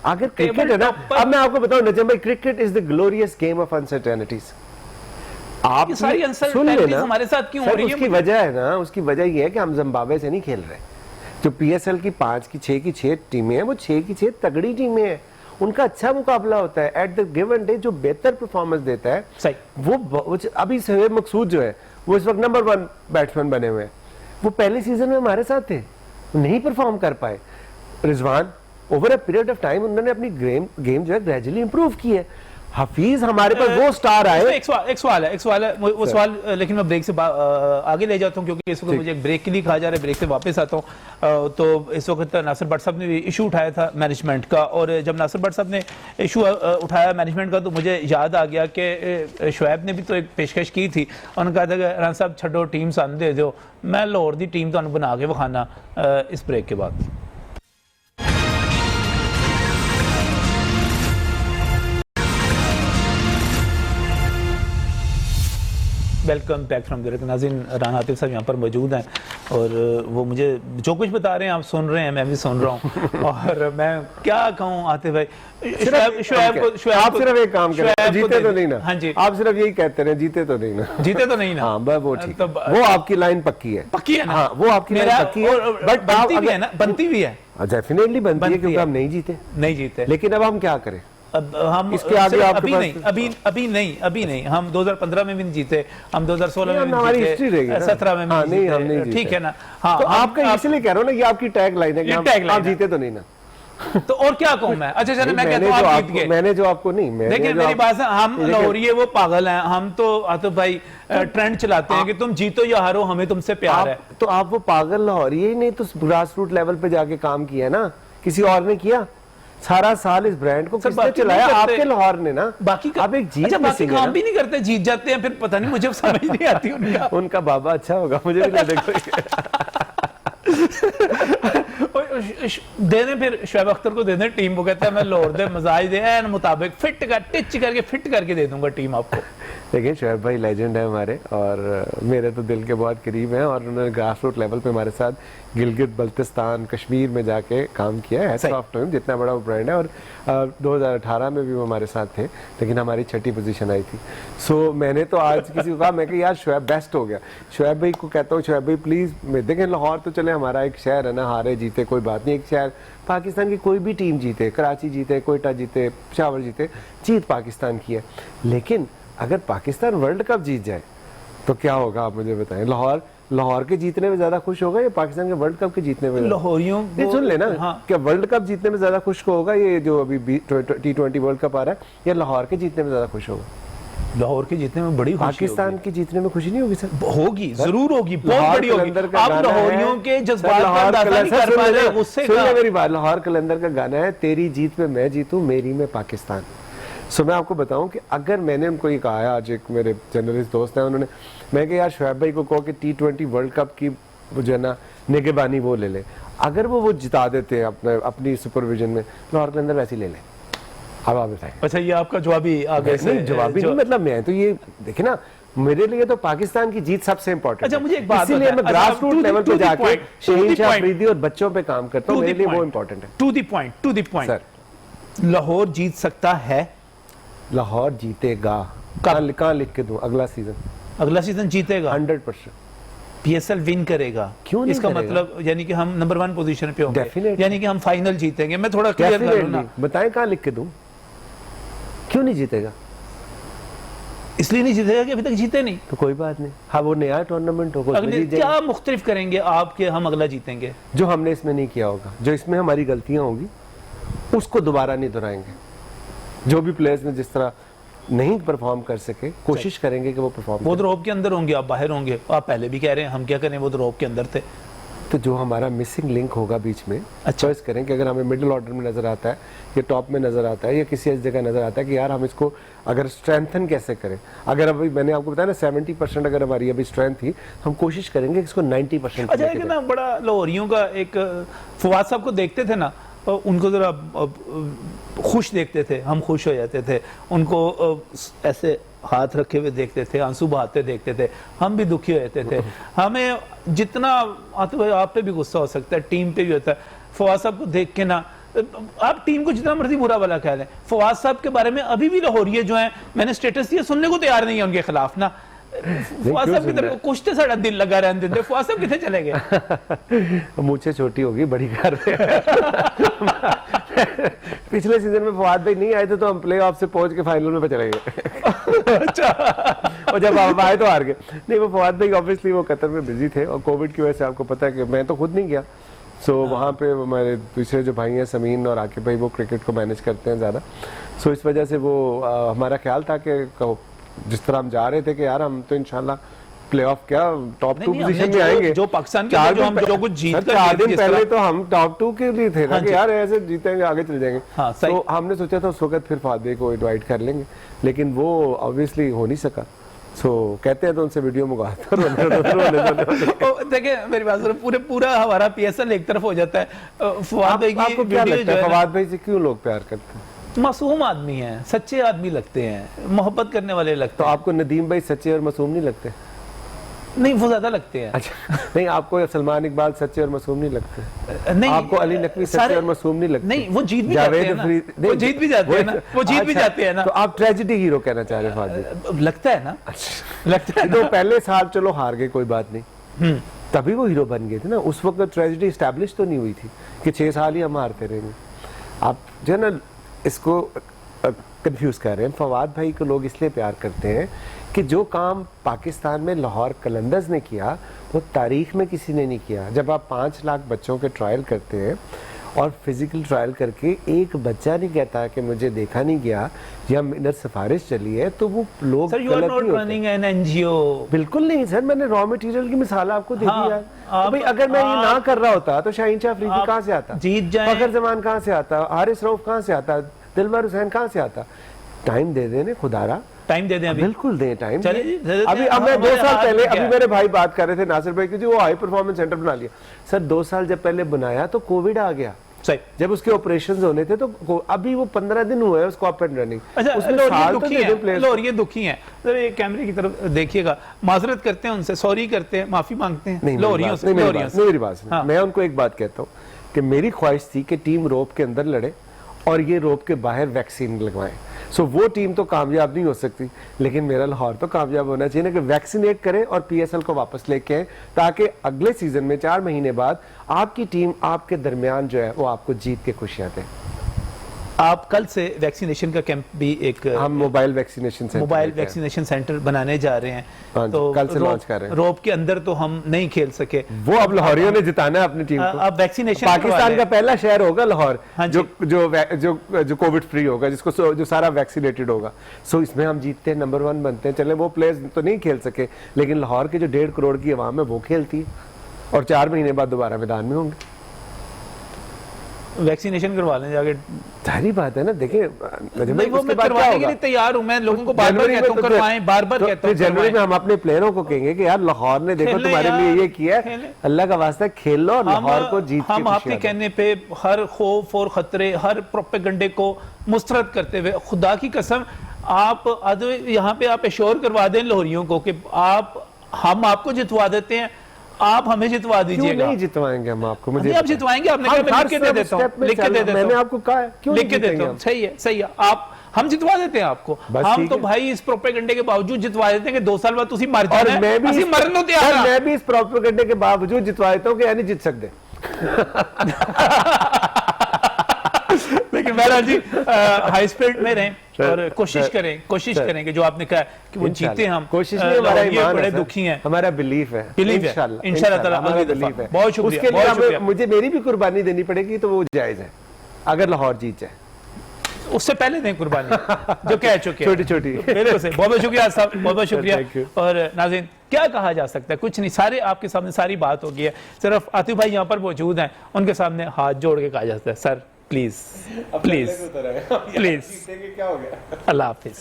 B: अगर क्रिकेट है ना, अब मैं आपको बताऊं नजम भाई, cricket is the glorious game of uncertainties. आप
A: सारी अनसर्टेनिटीज हमारे साथ क्यों हो रही है?
B: उसकी वजह है ना, उसकी वजह ये है कि हम जिम्बाब्वे से नहीं खेल रहे। जो पीएसएल की 5 की 6 की 6 टीमें हैं, वो 6 की 6 तगड़ी टीमें हैं, उनका अच्छा मुकाबला होता है। एट द गिवन डे जो बेहतर परफॉर्मेंस देता है
A: सही,
B: वो अभी शोएब मकसूद जो है वो इस वक्त नंबर 1 बैट्समैन बने हुए हैं। वो पहले सीजन में हमारे साथ थे, नहीं परफॉर्म कर पाए। Rizwan over a period of time उन्होंने अपनी गेम जो है ग्रेजुअली इंप्रूव की है। हफीज हमारे पास वो स्टार आए।
A: एक सवाल है वो सवाल, लेकिन मैं ब्रेक से आगे ले जाता हूँ क्योंकि इस वक्त मुझे एक ब्रेक के लिए कहा जा रहा है, ब्रेक से वापस आता हूँ। तो इस वक्त नासिर भट्ट साहब ने भी इशू उठाया था मैनेजमेंट का, और जब नासिर भट्ट साहब ने इशू उठाया मैनेजमेंट का तो मुझे याद आ गया कि शुएब ने भी तो एक पेशकश की थी। उन्होंने कहा था कि राना साहब छड्डो, टीम सानू दे दो, मैं लाहौर की टीम तुहानू बना के विखाना। इस ब्रेक के बाद वेलकम बैक फ्रॉम द नाज़रीन, राना आतिफ साहब यहाँ पर मौजूद हैं और वो मुझे जो कुछ बता रहे हैं आप सुन रहे हैं, मैं भी सुन रहा हूँ। और मैं क्या कहूँ आतिफ भाई,
B: आप सिर्फ एक काम करें, जीते तो नहीं ना?
A: हाँ जी,
B: आप सिर्फ यही कहते रहे, जीते तो नहीं ना?
A: जीते तो नहीं ना?
B: हाँ बस वो ठीक, वो आपकी लाइन पक्की है,
A: पक्की है ना?
B: हाँ वो आपकी लाइन पक्की है,
A: बट बनती भी है ना? बनती भी है,
B: डेफिनेटली बनती है, क्योंकि हम नहीं जीते। लेकिन अब हम क्या करें?
A: अब हम
B: इसके आगे
A: अभी नहीं, हम 2015 में भी नहीं जीते, हम 2016 में
B: हमारी हिस्ट्री रहेगी,
A: 17 में भी जीते, ठीक है ना? हाँ,
B: तो आपका इसलिए कह रहा हूँ ना, ये आपकी टैग लाइन है कि आप जीते तो नहीं ना।
A: तो और क्या कहूँ मैं? अच्छा चलो मैं कहता हूँ आप जीत गए।
B: मैंने जो आपको नहीं,
A: देखिए मेरी बात है, हम लाहौरी वो पागल हैं, हम तो आतिफ भाई ट्रेंड चलाते हैं कि तुम जीतो या हारो हमें तुमसे प्यार है।
B: तो आप वो पागल लाहौरी ही नहीं तो ग्रास रूट लेवल पे जाके काम किया ना, किसी और ने किया? सारा साल इस ब्रांड को किसने चलाया? आपके लाहौर ने ना।
A: बाकी
B: आप एक जीत,
A: अच्छा बाकी काम भी नहीं करते, जीत जाते हैं, फिर पता नहीं मुझे समझ नहीं आती उनका
B: बाबा अच्छा होगा, मुझे भी देखो।
A: दे दें, फिर शोएब अख्तर को दे दें टीम। वो कहता है मैं लाहौर दे मजाज दे एन मुताबिक फिट करके दे दूंगा टीम आपको।
B: देखिए शोएब भाई लेजेंड है हमारे, और मेरे तो दिल के बहुत करीब हैं, और उन्होंने ग्रास रूट लेवल पे हमारे साथ गिलगित बल्तिस्तान कश्मीर में जाके काम किया है। हैट्स ऑफ टू हिम, जितना बड़ा वो ब्रांड है। और 2018 में भी वो हमारे साथ थे, लेकिन हमारी 6ठी पोजीशन आई थी। सो मैंने तो आज किसी को कहा, मैं कि यार शोएब बेस्ट हो गया। शोएब भाई को कहता हूँ, शोएब भाई प्लीज़, देखें लाहौर तो चले हमारा एक शहर है ना, हारे जीते कोई बात नहीं, एक शहर पाकिस्तान की कोई भी टीम जीते, कराची जीते, कोयटा जीते, पेशावर जीते, जीत पाकिस्तान की है। लेकिन अगर पाकिस्तान वर्ल्ड कप जीत जाए तो क्या होगा, आप मुझे बताएं। लाहौर के जीतने में ज्यादा खुश होगा या पाकिस्तान के वर्ल्ड कप के जीतने में?
A: लाहौरियों
B: को सुन लेना,
A: हाँ।
B: क्या वर्ल्ड कप जीतने में ज्यादा खुश होगा ये जो अभी T20 वर्ल्ड कप आ रहा है, या लाहौर के जीतने में ज्यादा खुश होगा?
A: लाहौर के जीतने में बड़ी खुशी
B: पाकिस्तान की जीतने में खुशी नहीं होगी सर?
A: होगी, जरूर होगी, बहुत बड़ी होगी। आप लाहौरियों के जज्बात का अंदाजा नहीं कर पा रहे, गुस्से का।
B: मेरी बात, लाहौर कलंदर का गाना है, तेरी जीत में मैं जीतूं, मेरी में पाकिस्तान। सो मैं आपको बताऊं कि अगर मैंने उनको ये कहा है, आज एक मेरे जर्नलिस्ट दोस्त हैं, उन्होंने, मैं कि यार शोएब भाई को कहो कि T20 वर्ल्ड कप की जो है ना निगहबानी वो ले ले, अगर वो जिता देते हैं अपनी सुपरविजन में, लाहौर के अंदर वैसे ही ले लें। अब आप बताएं।
A: अच्छा, ये आपका जवाबी आगे से?
B: नहीं, जवाबी नहीं, मतलब मैं तो ये देखे ना, मेरे लिए तो पाकिस्तान की जीत सबसे इंपॉर्टेंट।
A: अच्छा, मुझे एक बात
B: इसीलिए मैं ग्रास रूट लेवल पे जाके शहीन शाह अफरीदी और बच्चों पे काम करता हूं, मेरे लिए वो इंपॉर्टेंट है।
A: To the point sir, Lahore जीत सकता है?
B: लाहौर जीतेगा। कहां लिख के दूं? अगला सीजन जीतेगा 100%।
A: PSL विन करेगा।
B: क्यों नहीं
A: इसका
B: करेगा?
A: मतलब यानी कि हम नंबर 1 पोजीशन पे होंगे,
B: Definitely।
A: यानी कि हम फाइनल जीतेंगे। मैं थोड़ा क्लियर कर लूं ना,
B: बताएं कहां लिख के दूं? क्यों नहीं जीतेगा?
A: इसलिए नहीं जीतेगा कि अभी तक जीते नहीं।
B: तो कोई बात नहीं, हाँ वो नया टूर्नामेंट होगा,
A: क्या मुख्तलिफ करेंगे आपके, हम अगला जीतेंगे।
B: जो हमने इसमें नहीं किया होगा, जो इसमें हमारी गलतियां होगी उसको दोबारा नहीं दोहराएंगे। जो भी प्लेयर्स ने जिस तरह नहीं परफॉर्म कर सके, कोशिश करेंगे कि वो परफॉर्म।
A: वो रोप के अंदर होंगे, आप बाहर होंगे। आप पहले भी कह रहे हैं, हम क्या करें, वो रोप के अंदर थे।
B: तो जो हमारा मिसिंग लिंक होगा बीच में,
A: अच्छा
B: चॉइस करें कि अगर हमें मिडिल ऑर्डर में नजर आता है या टॉप में नजर आता है या किसी ऐसी जगह नजर आता है कि यार हम इसको अगर स्ट्रेंथन कैसे करें। अगर अभी मैंने आपको बताया ना 70% अगर हमारी अभी स्ट्रेंथ थी, हम कोशिश करेंगे इसको 90%।
A: अच्छा, लेकिन ना बड़ा लाहौरियों का एक, फवाद साहब को देखते थे ना, उनको जरा खुश देखते थे, हम खुश हो जाते थे। उनको ऐसे हाथ रखे हुए देखते थे, आंसू बहाते देखते थे, हम भी दुखी हो जाते थे। हमें जितना आप पे भी गुस्सा हो सकता है, टीम पे भी होता है। फवाद साहब को देख के ना, आप टीम को जितना मर्जी बुरा भला कह लें, फवाद साहब के बारे में अभी भी लाहौरिये जो हैं, मैंने स्टेटस दिया, सुनने को तैयार नहीं है उनके खिलाफ ना। फवाद साहब की तरफ कुछ तो साड़ा दिल लगा रहने देते। फवाद साहब कितने चले गए?
B: मुझे छोटी होगी, बड़ी कर पिछले सीजन में फवाद भाई नहीं आए थे तो हम प्ले ऑफ से पहुंच के फाइनल में चले गए।
A: अच्छा,
B: और जब आप आए तो हार गए। नहीं, वो फवाद भाई ऑब्वियसली वो कतर में बिजी थे, और कोविड की वजह से आपको पता है कि मैं तो खुद नहीं गया। सो वहाँ पे हमारे दूसरे जो भाई हैं समीन और आकिब भाई, वो क्रिकेट को मैनेज करते हैं ज़्यादा। सो इस वजह से वो हमारा ख्याल था कि जिस तरह हम जा रहे थे कि यार हम तो इंशाल्लाह प्लेऑफ क्या टॉप 2 पोजीशन में आएंगे।
A: जो पाकिस्तान के जो हम जो कुछ जीत कर
B: 4 दिन पहले तो हम टॉप 2 के लिए थे ना, कि यार ऐसे जीतेंगे आगे चले जाएंगे। तो हमने सोचा था उस वक्त फिर फादे को इनवाइट कर लेंगे, लेकिन वो ऑब्वियसली हो नहीं सका। सो कहते हैं तो उनसे वीडियो मंगवाते हैं।
A: देखिए मेरी बात सुनो, पूरा हमारा PSL एक तरफ हो जाता है। फवाद भाई की
B: आपको क्या लगता है फवाद भाई से क्यों लोग प्यार करते हैं?
A: मासूम आदमी हैं, सच्चे आदमी लगते हैं, मोहब्बत करने वाले लगते हैं।
B: तो आपको नदीम भाई सच्चे और मासूम नहीं लगते?
A: नहीं, वो ज्यादा लगते हैं।
B: अच्छा, नहीं आपको सलमान इकबाल सच्चे और मासूम नहीं लगते?
A: नहीं,
B: आपको अली नकवी सच्चे और मासूम नहीं लगते?
A: नहीं, वो जीत भी जाते हैं ना, वो जीत भी जाते हैं ना, वो जीत भी जाते हैं ना।
B: तो आप ट्रेजेडी हीरो कहना चाह रहे हैं?
A: लगता है ना, लगता है।
B: तो पहले साल चलो हार गए, कोई बात नहीं, तभी वो हीरो बन गए थे ना। उस वक्त ट्रेजेडी स्टैब्लिश तो नहीं हुई थी कि 6 साल ही हम हारते रहेंगे। आप जो है ना इसको कंफ्यूज कर रहे हैं। फवाद भाई को लोग इसलिए प्यार करते हैं कि जो काम पाकिस्तान में लाहौर कलंदर्स ने किया वो तारीख में किसी ने नहीं किया। जब आप 5 लाख बच्चों के ट्रायल करते हैं और फिजिकल ट्रायल करके एक बच्चा नहीं कहता कि मुझे देखा नहीं गया या मेरी सिफारिश चली है, तो वो लोग
A: sir, you are not running an NGO।
B: बिल्कुल नहीं सर, मैंने रॉ मटेरियल की मिसाल आपको दे दी यार। भाई अगर मैं ये ना कर रहा होता तो शाहीन शाह अफरीदी कहाँ से आता,
A: जीत जाए,
B: फखर जमान कहाँ से आता, हारिस रऊफ कहाँ से आता, दिलबर हुसैन कहाँ से आता? टाइम दे देने खुदारा,
A: टाइम दे दें अभी?
B: बिल्कुल दें टाइम।
A: चलिए जी, दे देते
B: अभी
A: हैं।
B: अब मैं 2
A: हमारे
B: साल
A: हाथ
B: पहले,
A: में क्या
B: अभी
A: है?
B: मेरे भाई बात कर रहे थे नासिर भाई की, जो वो हाई परफॉर्मेंस सेंटर बना लिया। सर 2 साल जब पहले बनाया तो कोविड आ गया,
A: सही।
B: जब उसके ऑपरेशंस होने थे, तो अभी वो 15 दिन हुए हैं उसको अप एंड रनिंग।
A: अच्छा,
B: उसमें
A: लोरिये
B: साल तो
A: दुखी
B: दे दें
A: हैं,
B: प्लेयर्स।
A: लोरिये दुखी हैं। जरा ये कैमरे की तरफ देखिएगा, माजरत करते हैं उनसे, सॉरी करते हैं, माफी मांगते हैं
B: नहीं,
A: लोरियों से,
B: मेरी
A: लोरियों से।
B: बात सुनिए।
A: हाँ।
B: मैं उनको एक बात कहता हूँ कि मेरी ख्वाहिश थी कि टीम रोप के अंदर लड़े और ये रोप के बाहर वैक्सीन लगवाएं। सो वो टीम तो कामयाब नहीं हो सकती, लेकिन मेरा लाहौर तो कामयाब होना चाहिए ना, कि वैक्सीनेट करें और पीएसएल को वापस लेके आए, ताकि अगले सीजन में 4 महीने बाद आपकी टीम आपके दरमियान जो है वो आपको जीत के खुशियां दें।
A: आप कल से वैक्सीनेशन का कैंप भी एक
B: हम मोबाइल वैक्सीनेशन सेंटर
A: मोबाइल
B: लेके आए।
A: वैक्सीनेशन सेंटर बनाने जा रहे हैं।
B: हाँ जी,
A: तो
B: कल से लॉन्च कर रहे हैं।
A: रोप के अंदर तो हम नहीं खेल सके,
B: वो अब लाहौरियों ने जिताना है अपनी टीम को।
A: अब वैक्सीनेशन
B: पाकिस्तान का पहला शहर होगा लाहौर,
A: हाँ
B: जो कोविड फ्री होगा, जिसको जो सारा वैक्सीनेटेड होगा। सो इसमें हम जीतते हैं, नंबर 1 बनते हैं। चले वो प्लेयर्स तो नहीं खेल सके, लेकिन लाहौर के जो 1.5 करोड़ की आवाम है वो खेलती है, और 4 महीने बाद दोबारा मैदान में होंगे।
A: वैक्सीनेशन करवा लें जाके।
B: सारी बात है ना, देखिए
A: नहीं, वो मैं करवाने के लिए तैयार हूं। मैं लोगों को बार-बार कहता हूं करवाएं, बार-बार कहता हूं
B: जनवरी में हम अपने प्लेयरों को कहेंगे कि यार लाहौर ने देखो
A: खेलें
B: तुम्हारे
A: यार,
B: लिए ये किया है,
A: खेलें।
B: अल्लाह का वास्ता खेल लो और लाहौर को जीत के
A: हम आपके
B: खुशियां दो।
A: कहने पे हर खौफ और खतरे, हर प्रोपेगेंडे को मुस्तरद करते हुए, खुदा की कसम आप यहाँ पे आप एश्योर करवा दें लाहौरियों को कि हम आपको जितवा देते हैं, आप हमें जितवा
B: क्यों
A: दीजिएगा।
B: नहीं जितवाएंगे हम आपको? मुझे
A: नहीं, आप जितवाएंगे, आपने कहा मैं लिख के दे देता हूं, लिख के दे देता
B: मैंने
A: हूं,
B: आपको कहा है, क्यों
A: लिख के
B: नहीं
A: देता
B: जीतेंगे
A: हूं।
B: हम?
A: सही है, सही है। हम जितवा देते हैं आपको।
B: बस
A: हम
B: ठीक
A: तो
B: है।
A: भाई इस प्रोपेगेंडे के बावजूद जितवा देते हैं कि 2 साल बाद तुसी मर
B: और
A: जाना
B: मैं
A: है,
B: भी
A: ਅਸੀਂ मरन ਨੂੰ ਤਿਆਰ
B: और
A: ਹਾਂ।
B: मैं भी इस प्रोपेगेंडे के बावजूद जितवा देता हूं कि यानी जीत सकते।
A: लेकिन बहरहाल जी हाई स्पीड में रहें और कोशिश
B: सर,
A: करें कि जो आपने कहा कि वो जीते हम।
B: कोशिश नहीं, हमारा
A: ये
B: ईमान
A: बड़े
B: है सर,
A: दुखी हैं।
B: हमारा बिलीफ है,
A: इंशाल्लाह ताला
B: हमारा
A: अगली
B: बिलीफ
A: दफा।
B: है।
A: बहुत शुक्रिया,
B: उसके
A: बहुत
B: लिए
A: शुक्रिया।
B: मुझे मेरी भी कुर्बानी देनी पड़ेगी, तो वो जायज है अगर लाहौर जीत जाए।
A: उससे पहले दें कुर्बानी जो कह चुके हैं।
B: छोटी-छोटी।
A: बिल्कुल सही। बहुत बहुत शुक्रिया साहब, बहुत बहुत शुक्रिया।
B: Thank you।
A: और नाज़रीन, क्या कहा जा सकता है, कुछ नहीं, सारे आपके सामने सारी बात हो गई है। सिर्फ आतिफ भाई यहाँ पर मौजूद हैं, उनके सामने हाथ जोड़ के कहा जा सकता है, सर प्लीज प्लीज प्लीज,
B: क्या हो गया?
A: अल्लाह हाफिज।